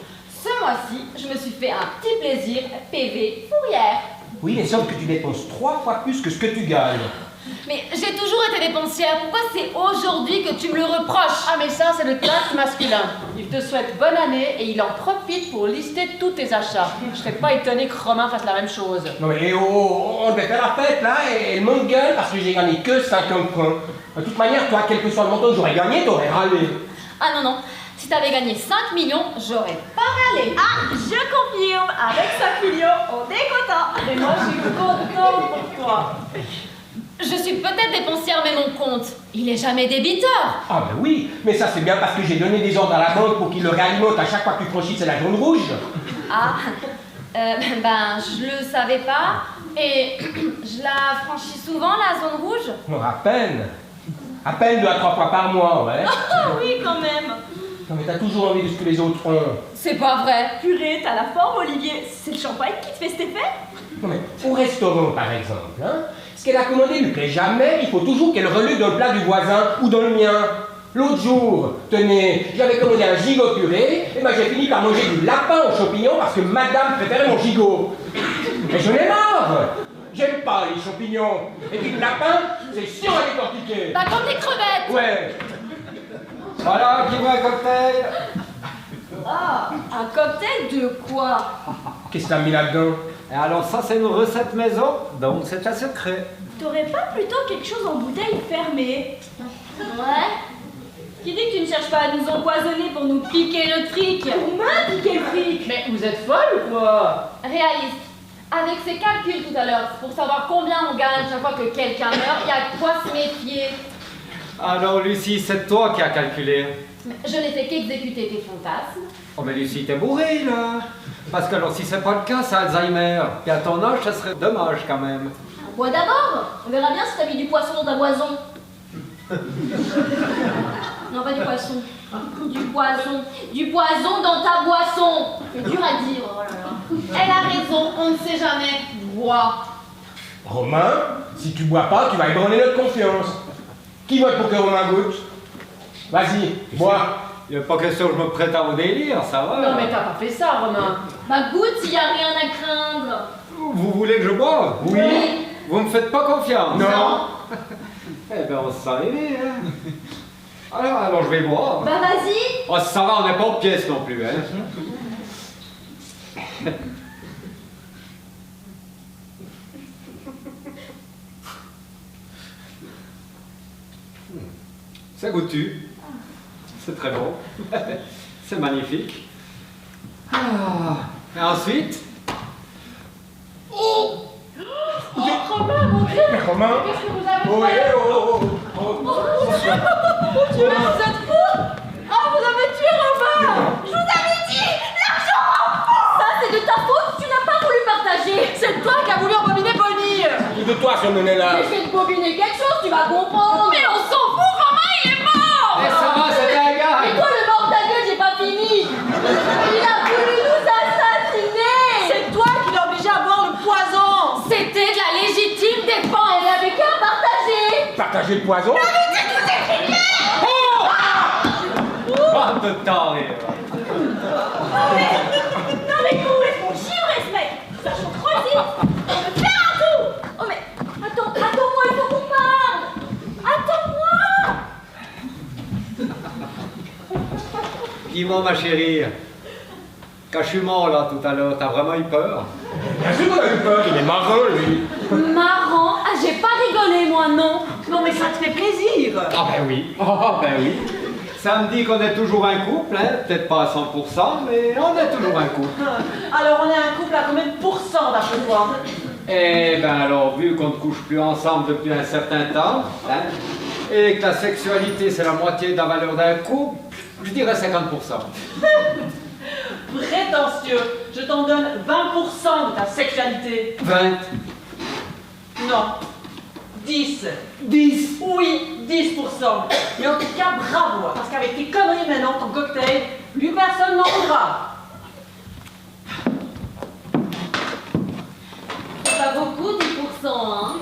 Ce mois-ci, je me suis fait un petit plaisir, PV, fourrière. Oui, mais sauf que tu dépenses 3 fois plus que ce que tu gagnes. Mais j'ai toujours été dépensière, pourquoi c'est aujourd'hui que tu me le reproches? Ah mais ça c'est le classe masculin. Il te souhaite bonne année et il en profite pour lister tous tes achats. Je serais pas étonné que Romain fasse la même chose. Non mais on devait faire la fête là, et le monde gueule parce que j'ai gagné que 50 francs. De toute manière, toi, quel que soit le montant que j'aurais gagné, t'aurais râlé. Ah non, si t'avais gagné 5 millions, j'aurais pas râlé. Ah, je confirme, avec 5 millions, on est content. Et moi je suis contente pour toi. Je suis peut-être dépensière, mais mon compte, il est jamais débiteur. Ah ben oui, mais ça c'est bien parce que j'ai donné des ordres à la banque pour qu'ils le réalimentent à chaque fois que tu franchissais la zone rouge. Ah, ben je le savais pas. Et je la franchis souvent, la zone rouge? Non, à peine. À peine 2 à 3 fois par mois, ouais. Ah oui, quand même. Non mais t'as toujours envie de ce que les autres ont. C'est pas vrai. Purée, t'as la forme, Olivier. C'est le champagne qui te fait cet effet? Non mais au restaurant par exemple, hein, ce qu'elle a commandé ne lui plaît jamais, il faut toujours qu'elle relue dans le plat du voisin ou dans le mien. L'autre jour, tenez, j'avais commandé un gigot purée, et ben j'ai fini par manger du lapin aux champignons parce que madame préférait mon gigot. Mais j'en ai marre. J'aime pas les champignons. Et puis le lapin, c'est chiant à décortiquer. Bah comme des crevettes. Ouais. Voilà, qui veut un cocktail? Ah, un cocktail de quoi? Qu'est-ce que t'as mis là-dedans? Et alors ça c'est une recette maison, donc c'est un secret. T'aurais pas plutôt quelque chose en bouteille fermée? Ouais. Qui dit que tu ne cherches pas à nous empoisonner pour nous piquer notre fric? On m'a piqué le fric. Mais vous êtes folle ou quoi? Réaliste. Avec ses calculs tout à l'heure, pour savoir combien on gagne chaque fois que quelqu'un meurt, il y a de quoi se méfier. Alors, Lucie, c'est toi qui as calculé. Mais je n'ai fait qu'exécuter tes fantasmes. Oh, mais Lucie, t'es bourrée, là. Parce que alors, si c'est pas le cas, c'est Alzheimer. Puis à ton âge, ça serait dommage, quand même. Bois d'abord. On verra bien si t'as mis du poisson dans ta boisson. Non, pas du poisson. Du poison. Du poison dans ta boisson. C'est dur à dire. Oh là là. Elle a raison, on ne sait jamais. Bois. Romain, si tu bois pas, tu vas ébranler notre confiance. Qui vote pour que Romain goûte? Vas-y, bois. Il n'est pas question que je me prête à vos délires, ça va. Non, mais t'as pas fait ça, Romain. Bah goûte s'il n'y a rien à craindre. Vous voulez que je boive? Oui. Vous me faites pas confiance? Non. Eh ben, on se sent rêver, hein. Alors, je vais boire. Bah vas-y. Oh, ça va, on n'est pas en pièce non plus, hein. Ça goûte-tu? C'est très bon. C'est magnifique. Ah. Et ensuite? Oh, Romain, mon Dieu! Romain. Qu'est-ce que vous avez Oh, fait? eh, oh. Oh mon Dieu, mais vous êtes fous! Ah, vous avez tué Romain! Je vous avais dit, l'argent! Ça c'est de ta faute, tu n'as pas voulu partager. C'est toi qui as voulu embobiner Bonnie! Qui de toi ce menet-là? Mais je vais te bobiner quelque chose, tu vas comprendre. Mais on s'en fout, Romain, il est mort. Eh, ça va, c'était un gars! Et toi, le mort ta gueule, j'ai pas fini. Il a voulu nous assassiner. C'est toi qui l'as obligé à boire le poison. C'était de la légitime défense. Elle avait qu'à partager. Partager le poison? Pas de temps, Non mais complètement givré ce mec. Ça chante trop vite. On me fait un tout. Oh mais, attends-moi, il faut qu'on parle. Attends-moi. Dis-moi, ma chérie, quand je suis mort là tout à l'heure, t'as vraiment eu peur? Bien sûr qu'on a eu peur, il est marin lui. Marrant. Ah, j'ai pas rigolé, moi, non. Non mais ça te fait plaisir. Ah ben oui, oh ben oui. Ça me dit qu'on est toujours un couple, hein? Peut-être pas à 100%, mais on est toujours un couple. Alors on est un couple à combien de pourcents d'après toi? Eh ben alors, vu qu'on ne couche plus ensemble depuis un certain temps, hein, et que la sexualité c'est la moitié de la valeur d'un couple, je dirais 50%. Prétentieux. Je t'en donne 20% de ta sexualité. 20. Non. 10. 10. Oui, 10%. Mais en tout cas, bravo, parce qu'avec tes conneries maintenant, ton cocktail, plus personne n'en voudra. C'est pas beaucoup, 10%, hein.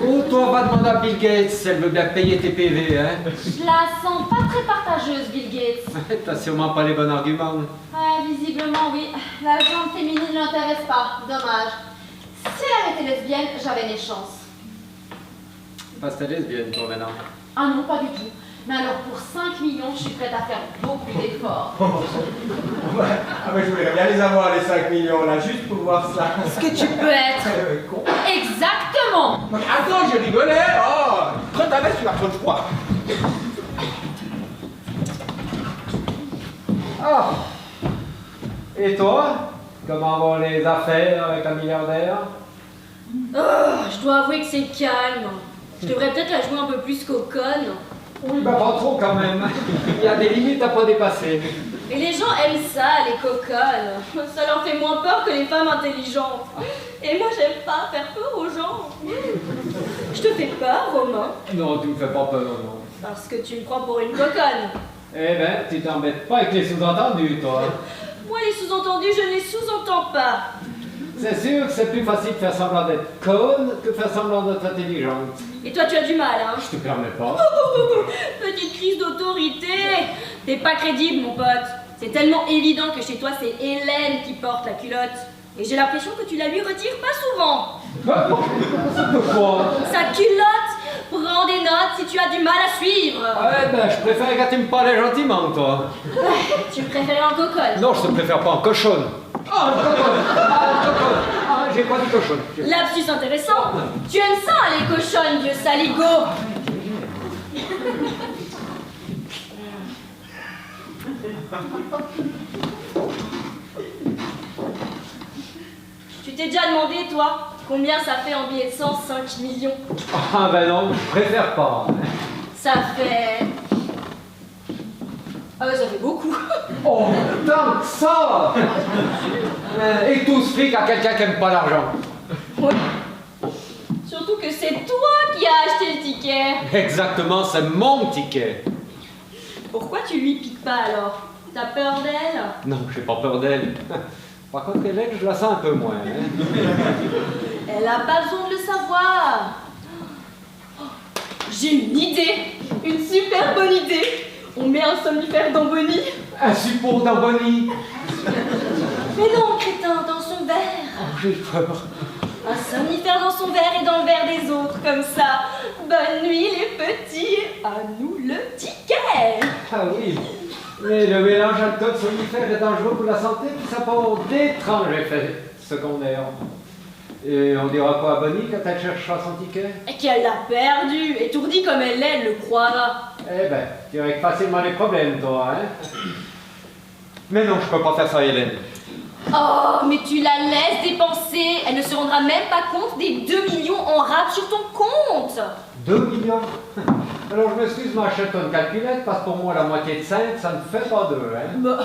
Oh, toi, va demander à Bill Gates si elle veut bien payer tes PV, hein. Je la sens pas très partageuse, Bill Gates. T'as sûrement pas les bons arguments. Ah, visiblement, oui. La jambe féminine ne l'intéresse pas. Dommage. Si elle était lesbienne, j'avais mes chances. Parce que t'es lesbienne, toi, maintenant. Ah non, pas du tout. Mais alors, pour 5 millions, je suis prête à faire beaucoup d'efforts. Ah mais je voudrais bien les avoir les 5 millions là, juste pour voir ça. Ce que tu peux être. Con. Exactement. Mais attends, je rigolais. Oh, prends ta veste, tu vas trop froid. Ah. Et toi? Comment vont les affaires avec un milliardaire? Oh, je dois avouer que c'est calme. Je devrais peut-être la jouer un peu plus coconne. Oui, bah pas trop quand même. Il y a des limites à pas dépasser. Et les gens aiment ça, les coconnes. Ça leur fait moins peur que les femmes intelligentes. Et moi, j'aime pas faire peur aux gens. Je te fais peur, Romain? Non, tu me fais pas peur, non. Parce que tu me prends pour une coconne. Eh ben, tu t'embêtes pas avec les sous-entendus, toi. Moi, les sous-entendus, je ne les sous-entends pas. C'est sûr que c'est plus facile de faire semblant d'être conne que de faire semblant d'être intelligente. Et toi, tu as du mal, hein? Je te permets pas. Petite crise d'autorité. T'es pas crédible, mon pote. C'est tellement évident que chez toi, c'est Hélène qui porte la culotte. Et j'ai l'impression que tu la lui retires pas souvent. Pourquoi? Sa culotte. Prends des notes si tu as du mal à suivre. Eh ben, je préfère quand tu me parlais gentiment, toi. Tu préfères en coconne. Non, je te préfère pas en cochonne. Ah, cochonne. Ah, cochonne. Ah, j'ai pas dit cochonne. Lapsus intéressant. Tu aimes ça, les cochonnes, vieux saligo. Tu t'es déjà demandé, toi, combien ça fait en billets de 105 millions? Ah ben non, je préfère pas. Ça fait... Ah ouais, ça fait beaucoup. Oh, tant que ça! Et tout ce fric à quelqu'un qui aime pas l'argent. Oui. Surtout que c'est toi qui as acheté le ticket. Exactement, c'est mon ticket. Pourquoi tu lui piques pas alors? T'as peur d'elle? Non, j'ai pas peur d'elle. Par contre, Hélène, je la sens un peu moins. Hein. Elle a pas besoin de le savoir. Oh, j'ai une idée. Une super bonne idée. On met un somnifère dans Bonnie. Un suppôt dans Bonnie. Mais non, crétin, dans son verre. Oh, j'ai peur. Un somnifère dans son verre et dans le verre des autres, comme ça. Bonne nuit les petits, à nous le ticket. Ah oui, mais le mélange alcool somnifère est dangereux pour la santé, puis ça peut avoir d'étranges effets secondaires. Et on dira quoi à Bonnie quand elle cherchera son ticket? Et qu'elle l'a perdu, étourdie comme elle l'est, elle le croira. Eh ben, tu règles facilement les problèmes, toi, hein? Mais non, je peux pas faire ça, Hélène. Oh, mais tu la laisses dépenser. Elle ne se rendra même pas compte des 2 millions en rate sur ton compte. 2 millions? Alors je m'excuse, m'achète une calculette, parce que pour moi la moitié de 5, ça ne fait pas 2, hein? Bah,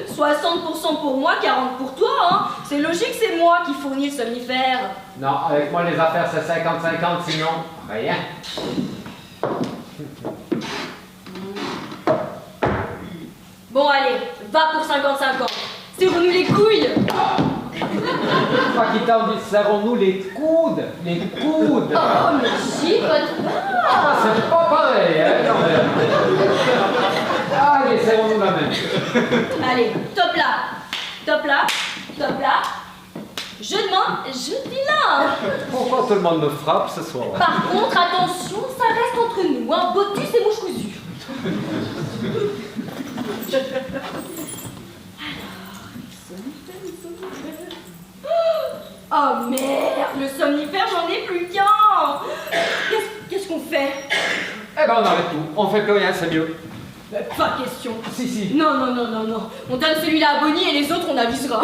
60% pour moi, 40% pour toi, hein. C'est logique, c'est moi qui fournis le somnifère. Non, avec moi les affaires c'est 50-50, sinon rien. Bon, allez, va pour 50-50. Serrons-nous les couilles. Paquita, on dit serrons-nous les coudes, les coudes. Oh, mais chicote. Ah, c'est pas pareil, hein? Non, mais... Allez, serrons-nous la main. Allez, top là. Top là. Top là. Je demande, je dis là. Pourquoi tout le monde me frappe ce soir? Par contre, attention, ça reste entre nous, hein. Botus et mouche cousue. Oh merde, le somnifère, j'en ai plus qu'un. Qu'est-ce qu'on fait? Eh ben on arrête tout, on fait plus rien, c'est mieux. Pas question. Si. Non. On donne celui-là à Bonnie et les autres, on avisera.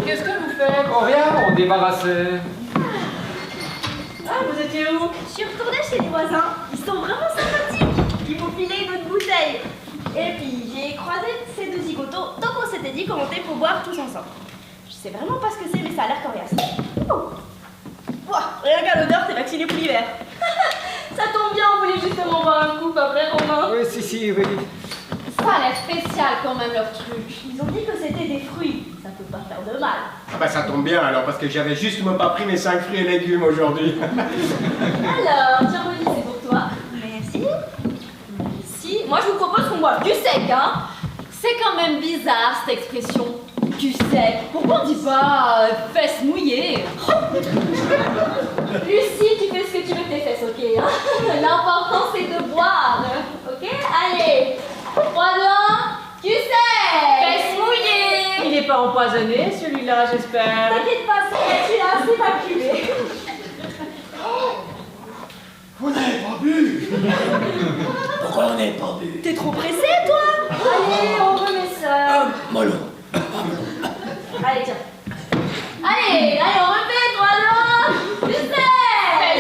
Qu'est-ce que vous faites? On vient, on débarrassait. Ah, vous étiez où? Je suis retournée chez les voisins. Ils sont vraiment sympathiques. Ils m'ont filé une autre bouteille. Et puis j'ai croisé ces deux zigotos, donc on s'était dit qu'on montait pour boire tous ensemble. Je sais vraiment pas ce que c'est, mais ça a l'air coriace. Ouah, rien qu'à l'odeur, t'es vacciné pour l'hiver. Ça tombe bien, on voulait justement boire un coup après, Romain. Oui, si, oui. Ça a l'air spécial quand même leur truc. Ils ont dit que c'était des fruits. Ça peut pas faire de mal. Ah bah ça tombe bien alors, parce que j'avais justement pas pris mes 5 fruits et légumes aujourd'hui. Alors, tiens, Bonnie, c'est pour toi. Merci. Si, moi je vous propose qu'on boive du sec, hein. C'est quand même bizarre cette expression. Du sec. Pourquoi on dit pas fesses mouillées? Lucie, tu fais ce que tu veux de tes fesses, ok, hein. L'important c'est de boire, ok. Allez, 3, 2, 1, du sec. Fesses mouillées. Il n'est pas empoisonné celui-là, j'espère. T'inquiète pas, celui-là, c'est maculé. On n'avait pas bu. Pourquoi on n'avait pas bu? T'es trop pressé, toi? Allez, on remet ça. Mollo. Allez, tiens. Allez, on refait, 3, 2, 1, du sec.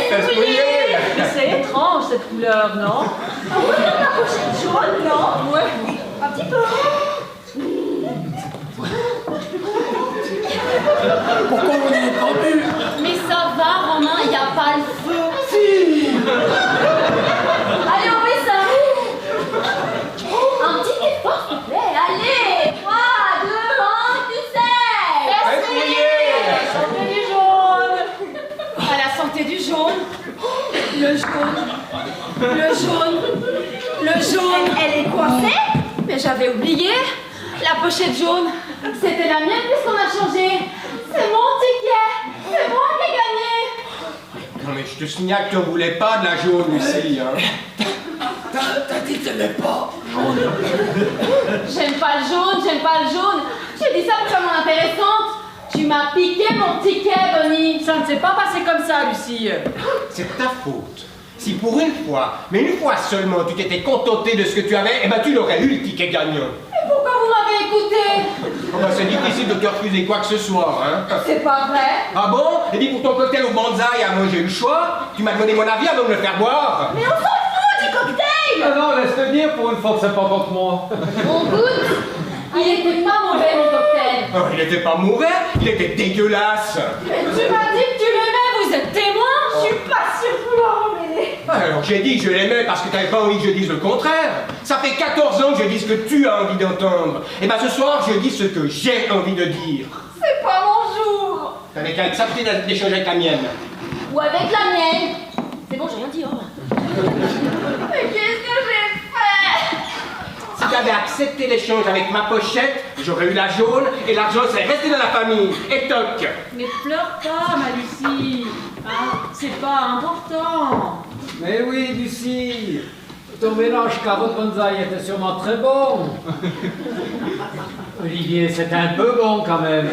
Fesses mouillées. Mais c'est étrange cette couleur, non? Ah oui, comme la pochette jaune, non? Ouais. Un petit peu. Pourquoi on n'avait pas bu? Mais ça va, Romain, il n'y a pas le feu. Si. Allez, on met ça. Un petit effort, s'il te plaît. Allez, 3, 2, 1, du sec. Fesses mouillées. Santé du jaune. À la santé du jaune. Le jaune. Elle est coincée? Mais j'avais oublié. La pochette jaune. C'était la mienne puisqu'on a changé. C'est mon ticket. C'est moi qui ai gagné. Non mais je te signale que tu voulais pas de la jaune, Lucie, hein. T'as dit que t'aimais pas jaune. J'aime pas le jaune. J'ai dit ça pour faire mon intéressante. Tu m'as piqué mon ticket, Bonnie. Ça ne s'est pas passé comme ça, Lucie. C'est ta faute. Si pour une fois, mais une fois seulement, tu t'étais contenté de ce que tu avais, eh ben tu l'aurais eu le ticket gagnant. Mais pourquoi vous m'avez écouter. Oh bah, c'est difficile de te refuser quoi que ce soit, hein. C'est pas vrai. Ah bon? Et puis pour ton cocktail au bonsaï, moi j'ai eu le choix. Tu m'as donné mon avis avant de me le faire boire. Mais on s'en fout du cocktail! Ah non, laisse-le dire pour une fois que c'est pas contre moi. On goûte. Il était pas mauvais, mon cocktail. Oh, il était pas mauvais, il était dégueulasse. Mais tu m'as dit que tu l'aimais, vous êtes témoin. Je suis pas sûre de vouloir m'emmêler. Alors j'ai dit que je l'aimais parce que t'avais pas envie que je dise le contraire. Ça fait 14 ans que je dis ce que tu as envie d'entendre. Et ben ce soir, je dis ce que j'ai envie de dire. C'est pas mon jour. T'avais qu'à accepter d'échanger avec la mienne. Ou avec la mienne. C'est bon, j'ai rien dit, oh. Mais qu'est-ce que j'ai fait? Si t'avais accepté l'échange avec ma pochette, j'aurais eu la jaune et l'argent serait resté dans la famille. Et toc. Mais pleure pas, ma Lucie. Hein, c'est pas important. Mais oui, Lucie, ton mélange carotte bonsaï était sûrement très bon. Olivier, c'était un peu bon quand même.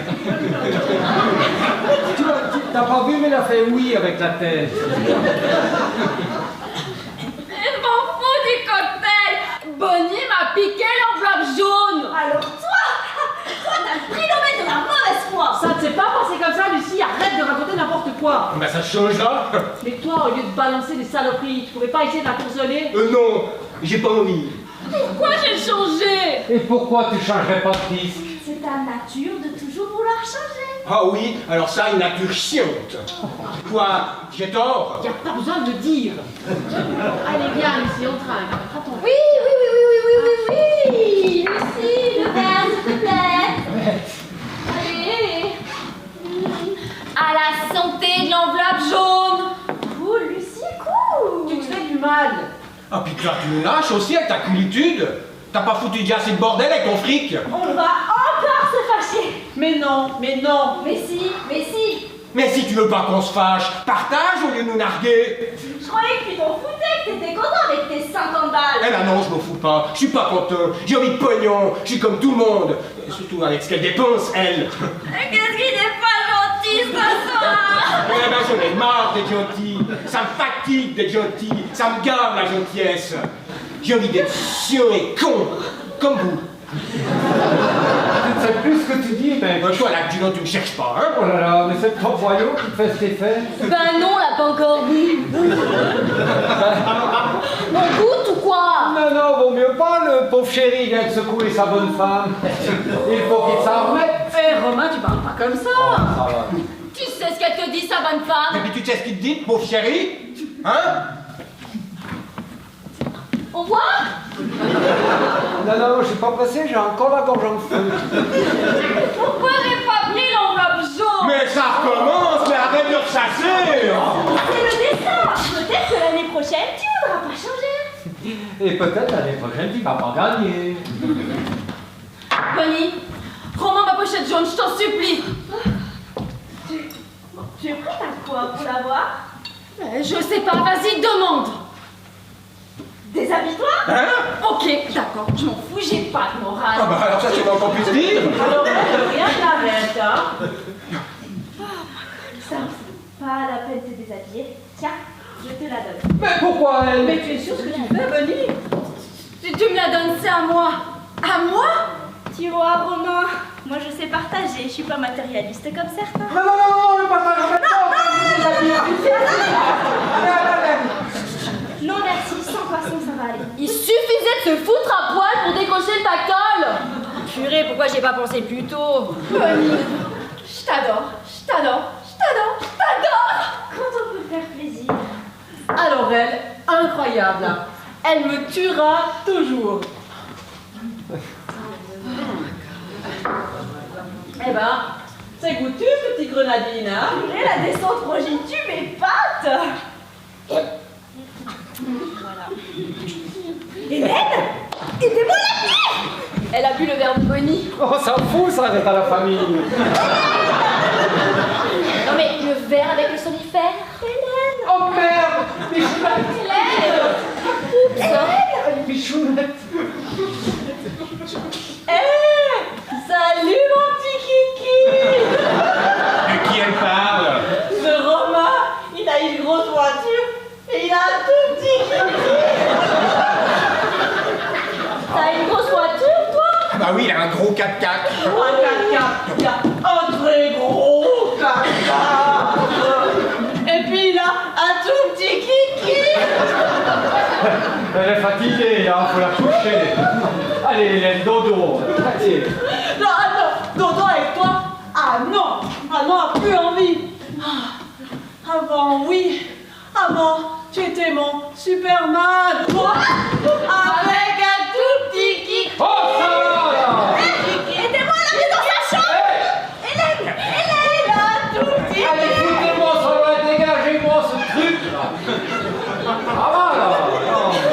T'as pas vu, mais il a fait oui avec la tête. Je m'en fous du cocktail. Bonnie m'a piqué l'enveloppe jaune. Alors toi t'as pris l'omet de la mauvaise foi. Ça ne s'est pas passé comme ça, Lucie. Arrête de raconter n'importe quoi. Ben ça change là. Mais toi, au lieu de balancer des saloperies, tu pourrais pas essayer de la consoler? Non, j'ai pas envie. Pourquoi j'ai changé? Et pourquoi tu changerais pas de disque? C'est ta nature de toujours vouloir changer. Ah oui, alors ça, une nature chiante. Quoi? J'ai tort? Y a pas besoin de le dire. Allez, viens, Lucie, on trinque. Prends ton Oui. Lucie, le verre, s'il te plaît. Allez. À la santé de l'enveloppe jaune. Cool, Lucie, cool. Tu te fais du mal. Ah puis toi, tu me lâches aussi avec ta culitude. T'as pas foutu déjà assez de bordel avec ton fric? On va encore se fâcher. Mais non, mais non. Mais si. Mais si tu veux pas qu'on se fâche, partage au lieu de nous narguer. Je croyais que tu t'en foutais, que t'étais content avec tes 50 balles. Eh ben non, je m'en fous pas. Je suis pas content. J'ai envie de pognon. Je suis comme tout le monde. Et surtout avec ce qu'elle dépense, elle. Qu'est-ce qu'il n'est pas gentil ce soir? Eh ben j'en ai marre d'être gentil. Ça me fatigue d'être gentil. Ça me gave la gentillesse. J'ai envie d'être chiant et con. Comme vous. Tu ne sais plus ce que tu dis, mec. Toi, là, tu me cherches pas, hein? Oh là là, mais c'est le top royaux qui te fait cet effet. Ben non, on l'a pas encore vu. On goûte ou quoi? Non, vaut mieux pas, le pauvre chéri vient de secouer sa bonne femme. Il faut qu'il s'en remette. Eh, Romain, tu parles pas comme ça. Ça va. Tu sais ce qu'elle te dit, sa bonne femme? Et puis tu sais ce qu'il te dit, pauvre chéri? Hein? Au revoir. Non, je suis pas pressé, j'ai encore la gorge en feu. Pourquoi j'ai pas pris l'enveloppe jaune? Mais ça recommence, mais arrête de ressasser! C'est le destin. Peut-être que l'année prochaine, tu voudras pas changer. Et peut-être l'année prochaine, tu vas pas gagner. Bonnie, rends-moi ma pochette jaune, je t'en supplie. Tu es prête à quoi pour l'avoir? Je sais pas, vas-y, demande. Déshabille-toi. Hein? Ok, d'accord, je m'en fous, j'ai pas de morale. Ah bah alors ça, c'est encore plus dire! Alors, rien n'arrête, hein. Ça, c'est pas la peine de te déshabiller. Tiens, je te la donne. Mais pourquoi elle? Mais tu es sûre ce que tu fais, Bonnie? Si tu me la donnes, c'est à moi. À moi? Tu vois, Romain, moi je sais partager, je suis pas matérialiste comme certains. Non, le partage en même temps. Non merci, sans poisson ça va aller. Il suffisait de se foutre à poil pour décocher le pactole. Purée, pourquoi j'y ai pas pensé plus tôt? Bonnie, je t'adore. Quand on peut faire plaisir. Alors elle, incroyable. Elle me tuera toujours. Eh ben, c'est goûtu, ce petit grenadine, hein? Purée, la descente progitue mes pattes. Voilà. Hélène, et t'es bonne à pied. Elle a bu le verre de Bonnie. Oh, ça fout, ça, d'être à la famille. Non mais le verre avec le somnifère. Hélène. Oh merde, Michounette. Hélène. Michounette. Salut mon petit kiki! De qui elle parle? Ce Romain, il a une grosse voiture et il a un tout petit kiki! T'as une grosse voiture, toi? Bah Ah oui, il a un gros 4x4. Un 4x4, il a un très gros 4x4. Et puis il a un tout petit kiki. Elle est fatiguée, là, faut la coucher. Allez, Hélène, dodo. Allez. Non, attends, dodo avec toi? Ah non, plus envie. Avant, oui. Avant, tu étais mon Superman. Moi, avec un tout petit kiki. Oh, ça va, là. Aidez-moi à la mettre dans sa chambre. Hélène, Un tout petit Allez, foutez-moi, ça va, dégagez-moi ce truc, là. Ah, voilà. Non, mais...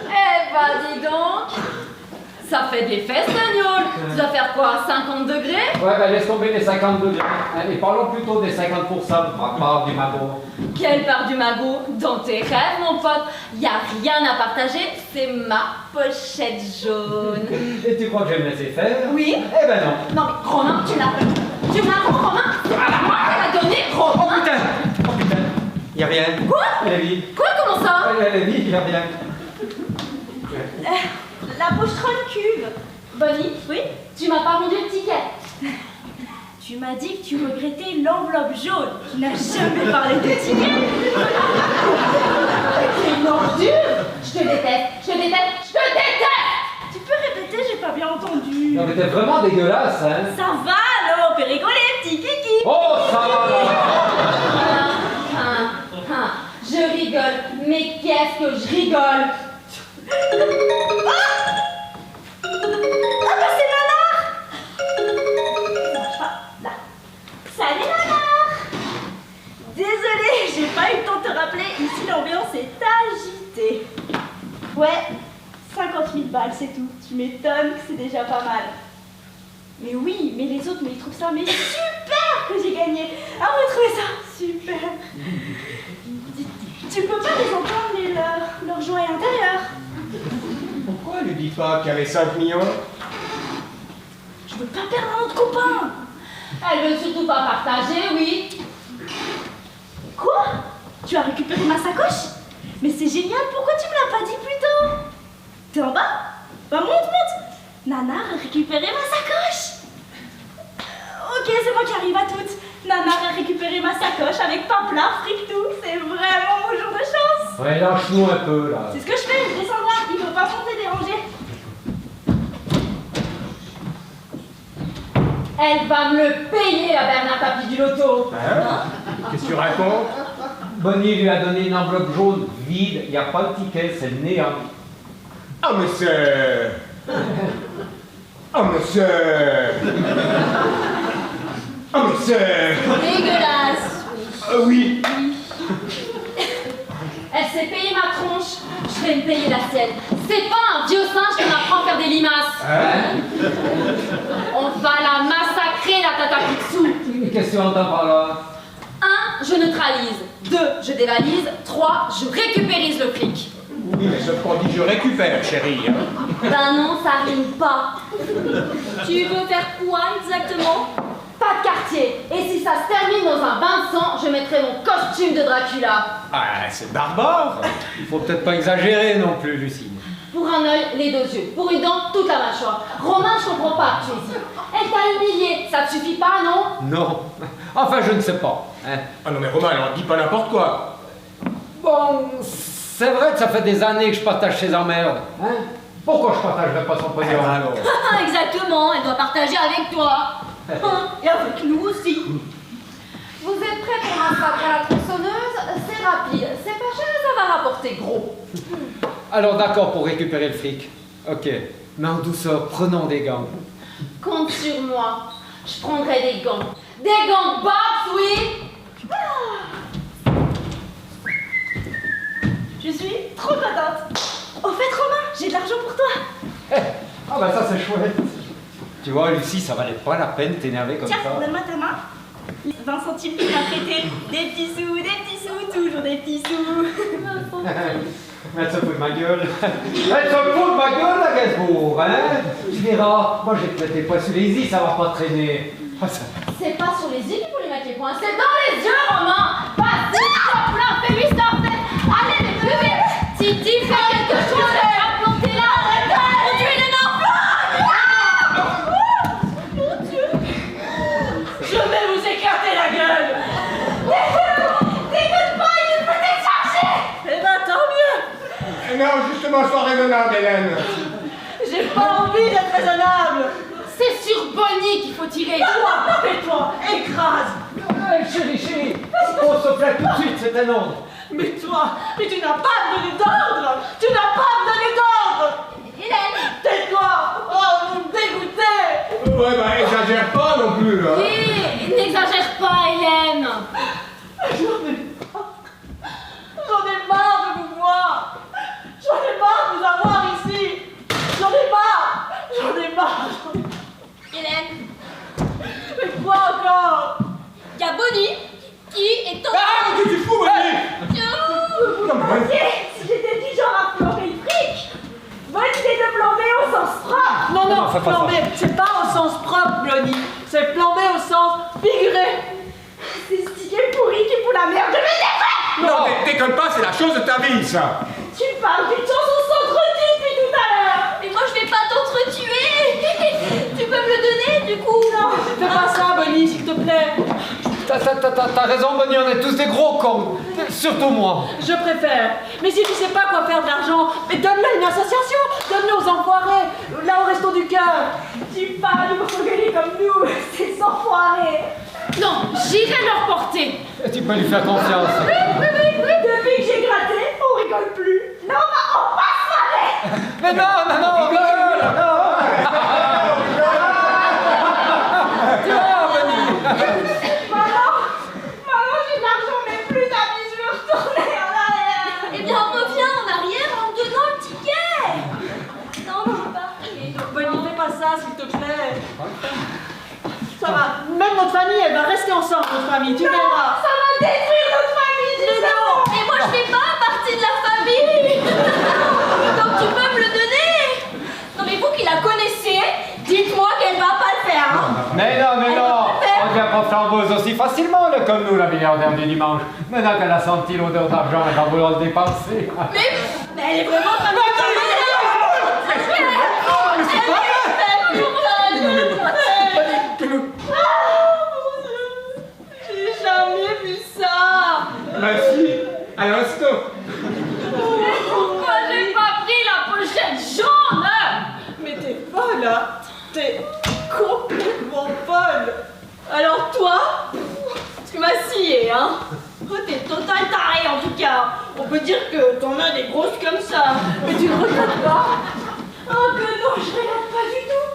Eh ben, dis donc. Ça fait de l'effet, Stagnol. Tu vas faire quoi, 50 degrés? Ouais, ben laisse tomber les 50 degrés. Et parlons plutôt des 50%, ma part du magot. Quelle part du magot? Dans tes rêves, mon pote. Y a rien à partager, c'est ma pochette jaune. Et tu crois que je vais me laisser faire? Oui. Eh ben non. Non mais Romain, tu l'as Romain? Moi, elle a donné Romain. Oh putain! Oh putain! Y a rien. Quoi? Elle est vide. Quoi, comment ça? Elle est vide, y a rien. la pochetronne cuve. Bonnie, Oui? tu m'as pas rendu le ticket. Tu m'as dit que tu regrettais l'enveloppe jaune. Tu n'as jamais parlé de ticket. C'est une ordure. Je te déteste. Tu peux répéter, j'ai pas bien entendu. Non mais t'es vraiment dégueulasse, hein? Ça va alors, on peut rigoler, petit kiki. Oh, ça va là! Je rigole, mais qu'est-ce que je rigole? Ah bah c'est Nanar. Là. Salut Nanar. Désolée, j'ai pas eu le temps de te rappeler. Ici l'ambiance est agitée. Ouais, 50 000 balles, c'est tout. Tu m'étonnes que c'est déjà pas mal. Mais oui, mais les autres, mais ils trouvent ça mais super que j'ai gagné. Ah, vous trouvez ça super. Tu peux pas les entendre, mais leur joie est intérieure. Pourquoi elle lui dit pas qu'il y avait 5 millions? Je veux pas perdre un autre copain. Elle veut surtout pas partager, oui. Quoi? Tu as récupéré ma sacoche? Mais c'est génial, pourquoi tu me l'as pas dit plus tôt? T'es en bas? Bah monte. Nanar a récupéré ma sacoche. Ok, c'est moi qui arrive à toutes. Nanar a récupéré ma sacoche avec Papla, Frictou. C'est vraiment mon jour de chance. Ouais, lâche-nous un peu là. C'est ce que je fais, je descends là, il faut pas monter déranger. Elle va me le payer, la Bernard Tapie du loto. Hein? Qu'est-ce que tu racontes? Bonnie lui a donné une enveloppe jaune vide, il n'y a pas de ticket, c'est le néant. Ah mais c'est... Ah mais c'est... Ah mais c'est... Dégueulasse. Oui. Elle s'est payée ma tronche, je vais me payer la sienne. C'est pas un vieux singe qui m'apprend à faire des limaces. Hein? On va la massacrer, la Tata Picsou. Qu'est-ce que tu entends par là? 1, je neutralise. 2, je dévalise. 3, je récupérise le fric. Oui, mais sauf qu'on dit je récupère, chérie. Hein? Ben non, ça rime pas. Tu veux faire quoi exactement? Pas de quartier. Et si ça se termine dans un bain de sang, je mettrai mon costume de Dracula. Ah, c'est barbare. Il faut peut-être pas exagérer non plus, Lucine. Pour un œil, les 2 yeux. Pour une dent, toute la mâchoire. Romain, je comprends pas que tu es ici. Elle t'a humilié. Ça te suffit pas, non? Non. Enfin, je ne sais pas. Hein. Ah non mais Romain, alors dis pas n'importe quoi. Bon, c'est vrai que ça fait des années que je partage ses emmerdes. Hein? Pourquoi je partagerais pas son pognon? alors. Exactement, elle doit partager avec toi. Et avec nous aussi. Vous êtes prêts pour un sac à la tronçonneuse? C'est rapide, c'est pas cher, ça va rapporter gros. Alors d'accord pour récupérer le fric. Ok. Mais en douceur, prenons des gants. Compte sur moi, je prendrai des gants. Des gants Bobs, oui. Je suis trop contente. Au fait, Romain, j'ai de l'argent pour toi. Ah bah ça c'est chouette. Tu vois, Lucie, ça valait pas la peine de t'énerver comme Tiens, ça. donne-moi ta main. 20 centimes tu m'as prêté. Des petits sous, toujours des petits sous. Elle se fout de ma gueule. Elle se fout de ma gueule, la Gainsbourg, hein? Tu verras, moi j'ai te mettre les poings sur les i, ça va pas traîner. Ah, ça... C'est pas sur les yeux qu'il faut lui mettre les poings, c'est dans les yeux, Romain. Vas-y, stop là, fais-lui stop. Allez, les plus vite. Titi, fais quelque chose, elle va planter là. On tue les enfants. Non, justement, sois raisonnable, Hélène. J'ai pas envie d'être raisonnable. C'est sur Bonnie qu'il faut tirer. Tais-toi, écrase. Chérie, on se plaît tout de suite, c'est un ordre. Mais toi, mais tu n'as pas donné d'ordre. Tu n'as pas donné d'ordre. Hélène. Tais-toi. Oh, vous me dégoûtez. Ouais, bah, exagère pas non plus, hein. Hé, n'exagère pas, Hélène. J'en ai marre de vous voir. J'en ai marre de vous avoir ici. J'en ai marre. J'en ai marre. Hélène, Mais quoi encore? il y a Bonnie qui est en... Ah, mais tu te fous, Bonnie. Si j'étais du genre à plomber le fric, bonne idée de plomber au sens propre. Non, non, fais pas ça. flamber, c'est pas au sens propre, Blondie. C'est flamber au sens figuré. C'est ce ticket pourri qui fout la merde de mes effets. Non, déconne pas, c'est la chose de ta vie, ça. Tu parles d'une chose, on s'entretue depuis tout à l'heure. Mais moi, je vais pas t'entretuer. Tu peux me le donner, du coup? Non. Fais pas ça, Bonnie, s'il te plaît. T'as raison, Bonnie, on est tous des gros cons. Surtout moi. Je préfère. Mais si tu sais pas quoi faire de l'argent, mais donne-le à une association. Donne-le aux enfoirés, là au resto du cœur. Tu parles de gueuler comme nous, c'est sans foirer. Non, j'irai leur porter. Tu peux lui faire confiance. Oui, depuis que j'ai gratté, on rigole plus. Non, on va se marrer. Mais non, Maman, j'ai de l'argent, mais plus d'amis, je veux retourner en arrière. Eh bien, reviens en arrière en me donnant le ticket. Non, je veux pas. Bonnie, fais pas ça, s'il te plaît. Ça va, même notre famille, elle va rester ensemble, notre famille, tu verras. Ça va détruire notre famille, dis donc. Mais moi, je fais pas partie de la famille. Donc, tu peux me le donner. Non, mais vous qui la connaissez, dites-moi qu'elle va pas le faire. Hein. Mais non, on devient pas flambeuse aussi facilement, là, comme nous, la milliardaire du dimanche. Maintenant qu'elle a senti l'odeur d'argent, elle va vouloir le dépenser. Mais elle est vraiment pas mal. J'ai jamais vu ça. Bah si, à l'instant. Pourquoi j'ai pas pris la pochette jaune? Mais t'es folle, hein. T'es complètement folle. Alors toi, tu m'as scié, hein? Oh, t'es total taré en tout cas. On peut dire que t'en as des grosses comme ça. Mais tu ne regrettes pas? Oh que non, je regarde pas du tout.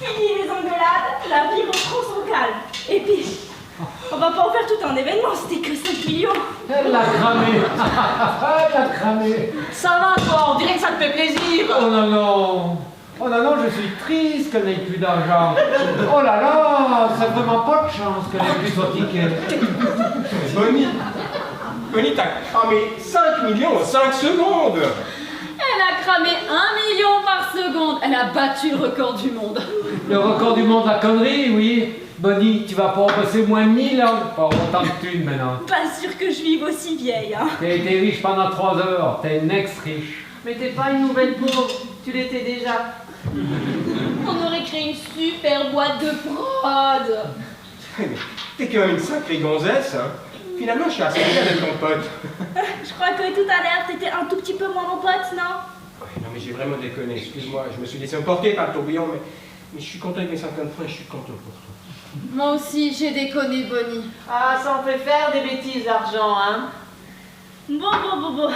Fini les engueulades, la vie reprend son calme. Et puis, on va pas en faire tout un événement, c'était que 5 millions. Elle l'a cramé. Ça va, toi, on dirait que ça te fait plaisir. Oh non, je suis triste qu'elle n'ait plus d'argent. Oh là là, c'est vraiment pas de chance qu'elle ait plus son ticket. Bonnie, t'as cramé 5 millions en 5 secondes. Elle a cramé 1 million par seconde. Elle a battu le record du monde. Le record du monde de la connerie, oui. Bonnie, tu vas pas bosser moins de 1000 ans. Pas autant de thunes maintenant. Pas sûr que je vive aussi vieille, hein. T'as été riche pendant 3 heures, t'es une ex-riche. Mais t'es pas une nouvelle pauvre, tu l'étais déjà. On aurait créé une super boîte de prod. T'es quand même une sacrée gonzesse, hein. Finalement, je suis assez fier d'être ton pote. Je crois que tout à l'heure, t'étais un tout petit peu moins mon pote, non? Ouais, non, mais j'ai vraiment déconné, excuse-moi. Je me suis laissé emporter par le tourbillon, mais je suis content avec mes 50 francs et je suis content pour toi. Moi aussi, j'ai déconné, Bonnie. Ah, ça en fait faire des bêtises, l'argent, hein. Bon.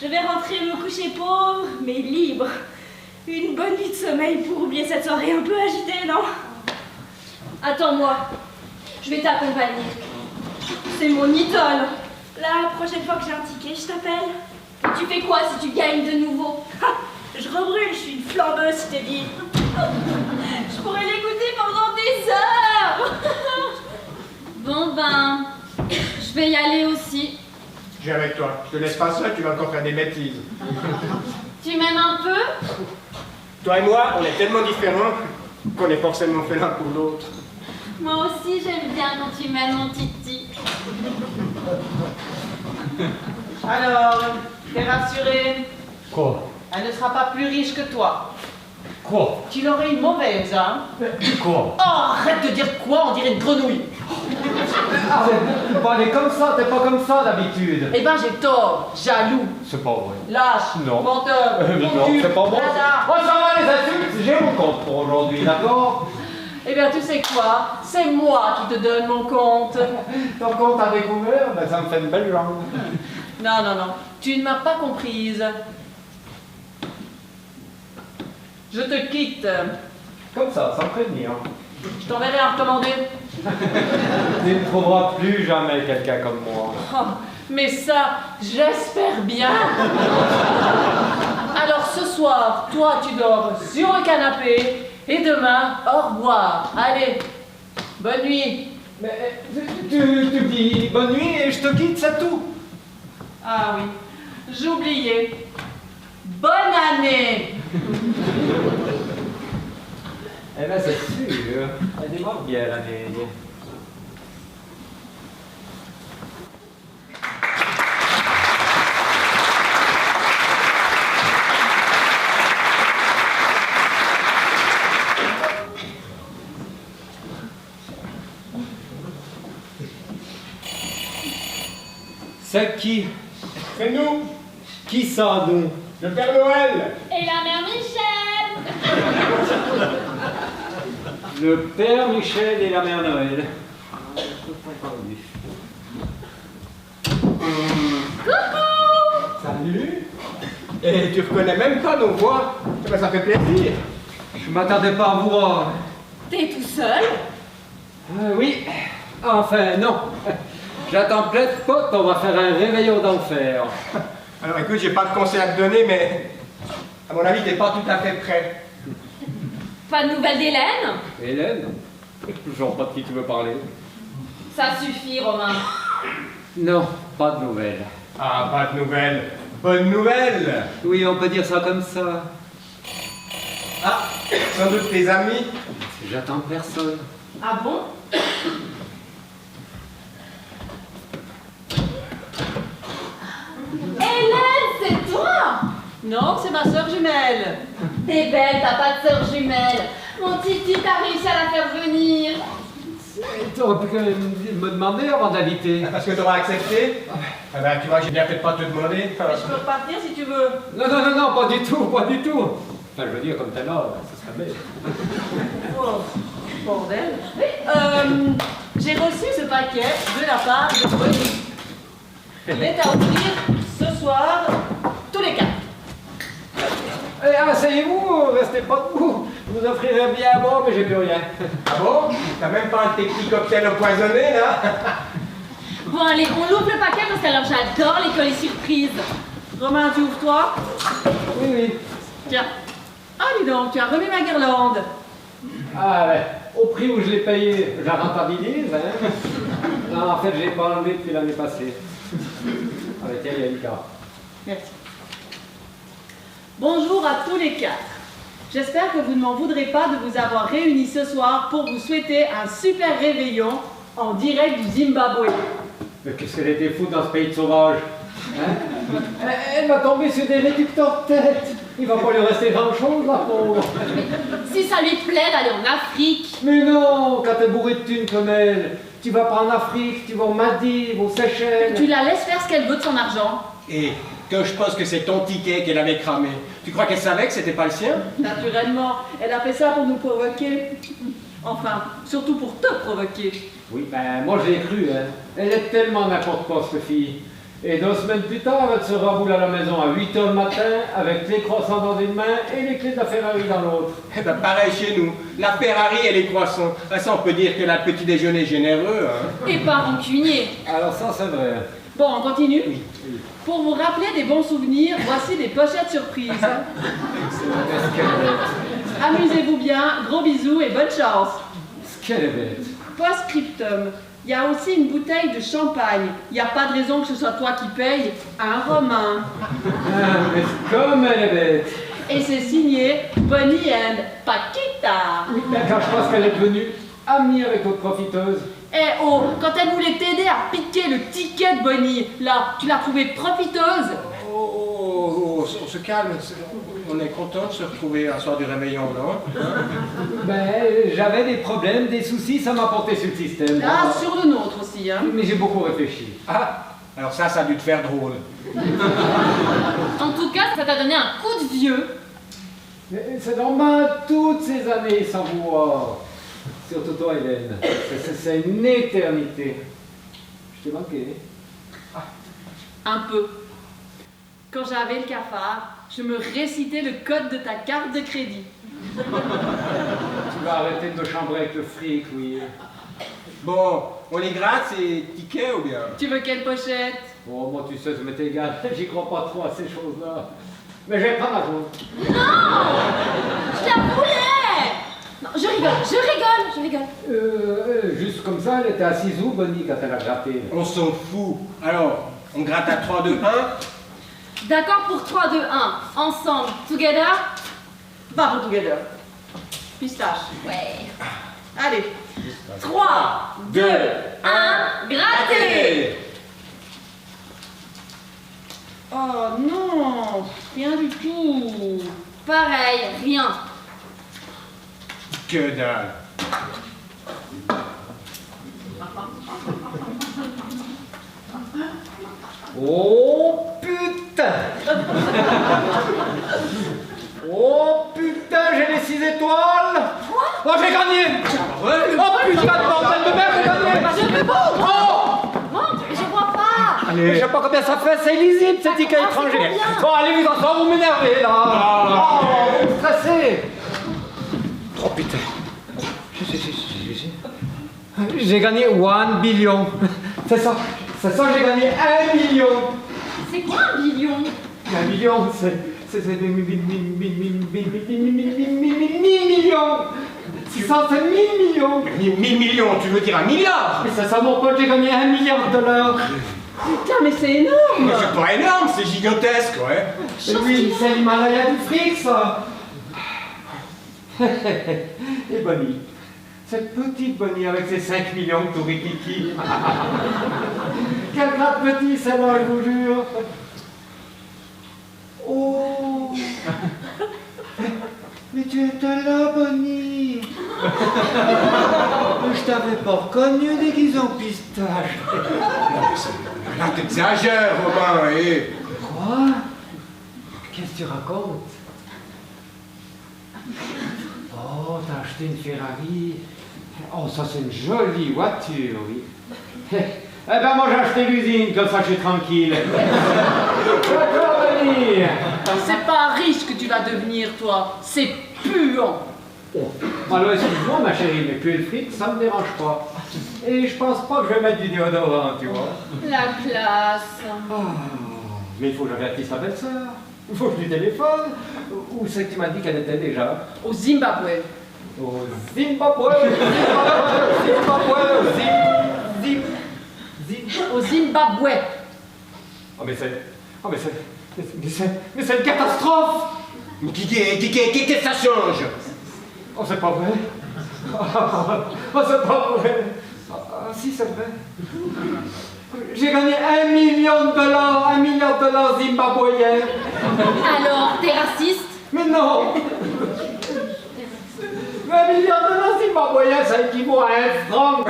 Je vais rentrer me coucher pauvre, mais libre. Une bonne nuit de sommeil pour oublier cette soirée un peu agitée, non? Attends-moi. Je vais t'accompagner. C'est mon idole. La prochaine fois que j'ai un ticket, je t'appelle. Et tu fais quoi si tu gagnes de nouveau? Je rebrûle, je suis une flambeuse, je t'ai dit. Je pourrais l'écouter pendant des heures. Bon ben, je vais y aller aussi. Je viens avec toi. Je te laisse pas seul, tu vas encore faire des bêtises. Tu m'aimes un peu? Toi et moi, on est tellement différents qu'on est forcément fait l'un pour l'autre. Moi aussi, j'aime bien quand tu m'aimes, mon titi. Alors, t'es rassuré? Quoi? Elle ne sera pas plus riche que toi. Quoi? Tu l'aurais une mauvaise, hein? Quoi? Oh, arrête de dire quoi, on dirait une grenouille. Ah, t'es comme ça, t'es pas comme ça d'habitude. Eh ben j'ai tort, jaloux, C'est pas vrai. lâche, Non. menteur, Non, confus, c'est pas bon. bâtard. Oh, ça va les insultes, j'ai mon compte pour aujourd'hui, d'accord? Eh bien tu sais quoi, c'est moi qui te donne mon compte. Ton compte à découvert, ben ça me fait une belle jambe. Non, non, non, tu ne m'as pas comprise. Je te quitte. Comme ça, sans prévenir. Je t'enverrai un recommandé. Tu ne trouveras plus jamais quelqu'un comme moi. Oh, mais ça, j'espère bien. Alors ce soir, toi tu dors sur le canapé et demain, au revoir. Allez, bonne nuit. Mais tu dis bonne nuit et je te quitte, c'est tout. Ah oui, j'oubliais. Bonne année. Eh ben c'est sûr, elle démarre bien l'année. C'est qui? C'est nous, Qui ça, nous? le Père Noël. Et la mère Michel. Le Père Michel et la Mère Noël. Salut. Et tu reconnais même pas nos voix. Eh ben, ça fait plaisir. Je m'attendais pas à vous voir. T'es tout seul? Oui, enfin non. J'attends plein de potes, on va faire un réveillon d'enfer. Alors écoute, j'ai pas de conseil à te donner, mais à mon avis, t'es pas tout à fait prêt. Pas de nouvelles d'Hélène? Hélène? Toujours pas de qui tu veux parler. Ça suffit, Romain. Non, pas de nouvelles. Ah, pas de nouvelles. Bonne nouvelle. Oui, on peut dire ça comme ça. Ah, sans doute tes amis. J'attends personne. Ah bon? Hélène, c'est toi? Non, c'est ma sœur jumelle. T'es belle, t'as pas de sœur jumelle. Mon Titi, t'as réussi à la faire venir. T'aurais pu me demander avant d'inviter. Parce que t'auras accepté. Ah ben, tu vois, j'ai bien fait de pas te demander. Mais je peux repartir si tu veux. Non, non, non, non, pas du tout, pas du tout. Enfin, je veux dire, comme t'es là, ça serait bête. Oh, bordel. J'ai reçu ce paquet de la part de Bonnie. Il est à ouvrir ce soir, tous les quatre. Eh, asseyez-vous, restez pas debout. Je vous offrirai bien à boire, mais j'ai plus rien. Ah bon? T'as même pas un de tes petits cocktails empoisonnés, là? Bon, allez, on ouvre le paquet parce que alors j'adore les colis surprises. Romain, tu ouvres toi? Oui, oui. Tiens. Ah, dis donc, tu as remis ma guirlande. Ah ouais, au prix où je l'ai payé, je la rentabilise, hein. Non, en fait, je l'ai pas enlevé depuis l'année passée. Ah bah tiens, il y a une carte. Merci. Bonjour à tous les quatre. J'espère que vous ne m'en voudrez pas de vous avoir réunis ce soir pour vous souhaiter un super réveillon en direct du Zimbabwe. Mais qu'est-ce qu'elle était foutre dans ce pays de sauvages, hein? Elle va tomber sur des réducteurs de tête. Il va pas lui rester grand-chose, la pauvre. Si ça lui plaît d'aller en Afrique. Mais non, quand t'es bourré de thunes comme elle, tu vas pas en Afrique, tu vas aux Maldives, aux Seychelles. Tu la laisses faire ce qu'elle veut de son argent. Et que je pense que c'est ton ticket qu'elle avait cramé. Tu crois qu'elle savait que c'était pas le sien? Naturellement, elle a fait ça pour nous provoquer. Enfin, surtout pour te provoquer. Oui, ben moi j'ai cru, hein. Elle est tellement n'importe quoi, cette fille. Et 2 semaines plus tard, elle se raboule à la maison à 8 h le matin, avec les croissants dans une main et les clés de la Ferrari dans l'autre. Eh ben pareil chez nous. La Ferrari et les croissants. Ah, ça, on peut dire que la petit déjeuner est généreux, hein. Et pas rancunier. Alors ça, c'est vrai. Bon, on continue. Pour vous rappeler des bons souvenirs, voici des pochettes surprises. Est-ce qu'elle est bête? Amusez-vous bien, gros bisous et bonne chance. Est-ce qu'elle est bête? Post-scriptum. Il y a aussi une bouteille de champagne. Il n'y a pas de raison que ce soit toi qui paye. Un Romain. Ah, mais comme elle est bête. Et c'est signé Bonnie and Paquita. Oui, ben quand je pense qu'elle est devenue amie avec notre profiteuse. Eh oh, quand elle voulait t'aider à piquer le ticket de Bonnie, là, tu l'as trouvée profiteuse. Oh, on se calme. On est content de se retrouver un soir du réveillon, non? Ben, j'avais des problèmes, des soucis, ça m'a porté sur le système. Ah, sur le nôtre aussi. aussi, hein. Mais j'ai beaucoup réfléchi. Ah, alors ça a dû te faire drôle. En tout cas, ça t'a donné un coup de vieux. Mais c'est normal, toutes ces années sans vous voir. Surtout toi, Hélène. C'est une éternité. Je t'ai manqué. Un peu. Quand j'avais le cafard, je me récitais le code de ta carte de crédit. Tu vas arrêter de me chambrer avec le fric, oui. Bon, on les gratte ces tickets ou bien? Tu veux quelle pochette? Oh, moi, tu sais, ça m'est égal. J'y crois pas trop à ces choses-là. Mais je vais prendre la vôtre. Je la voulais. Non, je rigole. Juste comme ça, elle était assise où, Bonnie, quand elle a gratté? On s'en fout. Alors, on gratte à 3, 2, 1. D'accord pour 3, 2, 1. Ensemble, together. Va pour together. Pistache. Ouais. Allez. 3, 2, 1, gratter. Oh non, rien du tout. Pareil, rien. Que dalle. Oh putain! Oh putain, j'ai les 6 étoiles! Oh, j'ai gagné! Oh putain de bordel de merde, j'ai gagné! Je veux pas. Oh! Non, je vois pas. Je sais pas combien ça fait, c'est illisible ces tickets étrangers! Bon, allez, vous en vous m'énervez là! Oh, vous me stressez! Oh putain! J'ai gagné 1 billion! C'est ça, j'ai gagné 1 million! C'est quoi un billion? 1 million, c'est des millions! 600, c'est 1000 millions! 1000 millions, tu veux dire 1 milliard? Mais c'est ça, mon pote, j'ai gagné 1 milliard de dollars! Putain, mais c'est énorme. Mais c'est pas énorme, c'est gigantesque, ouais. Mais oui, c'est l'Himalaya du fric, ça! Et Bonnie, cette petite Bonnie avec ses 5 millions de tourikiki. Quel gratte petit, celle-là, je vous jure! Oh! Mais tu étais là, Bonnie! Je t'avais pas reconnu déguisé en pistache! Là, t'exagères, Robin, et... Quoi? Qu'est-ce que tu racontes? Oh, t'as acheté une Ferrari? Oh, ça c'est une jolie voiture, oui. Eh ben moi j'ai acheté l'usine, comme ça je suis tranquille. D'accord, Bonnie? C'est pas riche que tu vas devenir, toi. C'est puant. Oh. Alors excuse-moi ma chérie, mais puer le fric, ça me dérange pas. Et je pense pas que je vais mettre du déodorant, tu vois. La classe. Oh, mais il faut que j'avertisse ta belle-sœur. Il faut que je lui téléphone. Où c'est que tu m'as dit qu'elle était déjà? Au Zimbabwe. Au Zimbabwe. Au Zimbabwe. Oh mais c'est une catastrophe. Mais qu'est-ce que ça change? Oh c'est pas vrai. Oh c'est pas vrai. Ah si c'est vrai. J'ai gagné 1 million de dollars, 1 milliard de dollars zimbabwéens. Alors, t'es raciste? Mais non. 1 milliard de dollars zimbabwéens, ça équivaut à 1 franc.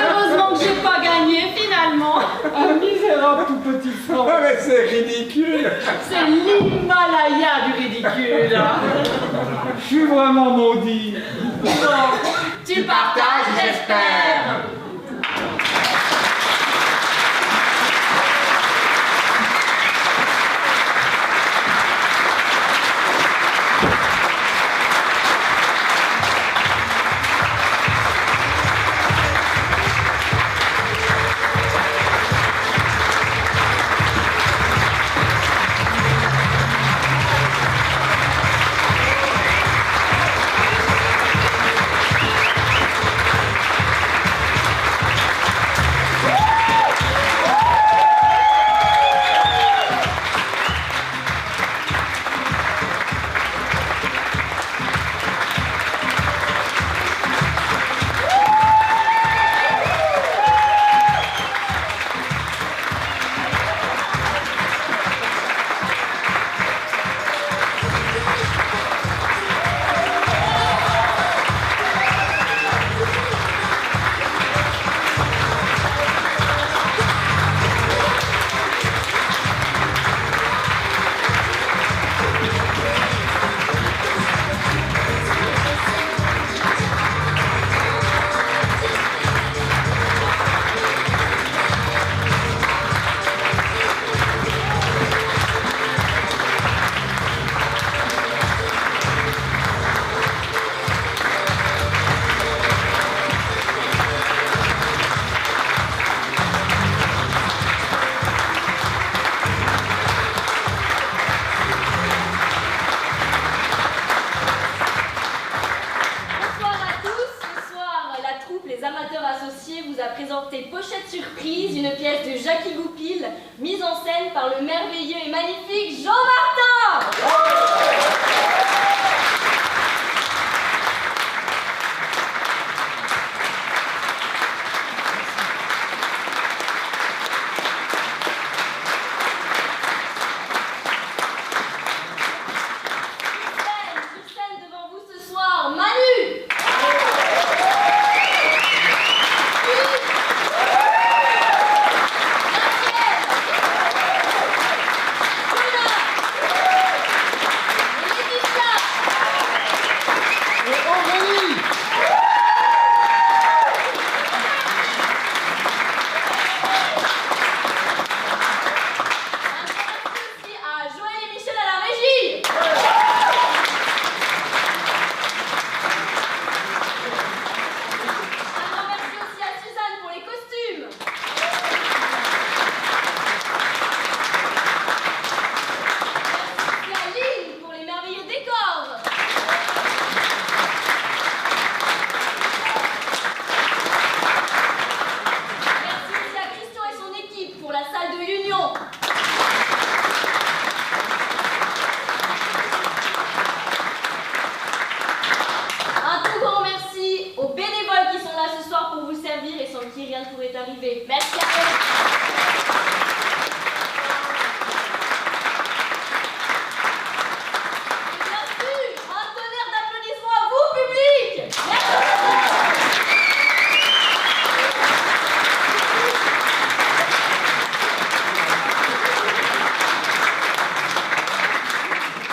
Heureusement que j'ai pas gagné, finalement. Un misérable tout petit franc. Ah, mais c'est ridicule. C'est l'Himalaya du ridicule. Hein. Je suis vraiment maudit. Non. Tu partages, j'espère. une pièce de Jackie Goupil, mise en scène par le merveilleux et magnifique Jean Martin. Sur scène devant vous ce soir, Manu. Merci à vous. Bien sûr, un tonnerre d'applaudissements à vous, public.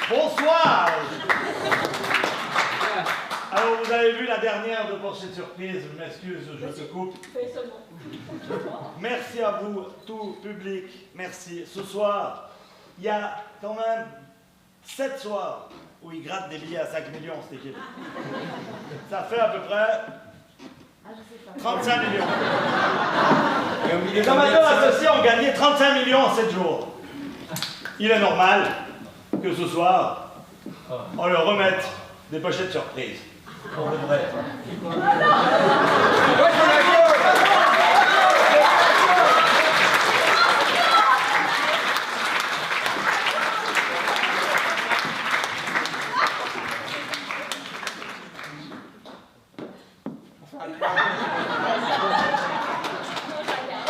Bonsoir. Alors, vous avez vu la dernière de Portrait de Surprise. Je m'excuse, je te coupe. Fais seulement. Merci à vous, tout public. Merci. Ce soir, il y a quand même 7 soirs où ils grattent des billets à 5 millions, cette équipe. Ça fait à peu près 35 millions. Les amateurs associés ont gagné 35 millions en 7 jours. Il est normal que ce soir, on leur remette des pochettes surprises. On devrait.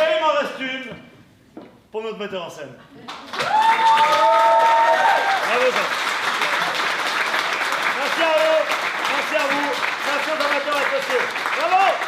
Et il m'en reste une pour notre metteur en scène. Bravo, ça. Merci à eux, merci à vous, merci aux amateurs associés. Bravo!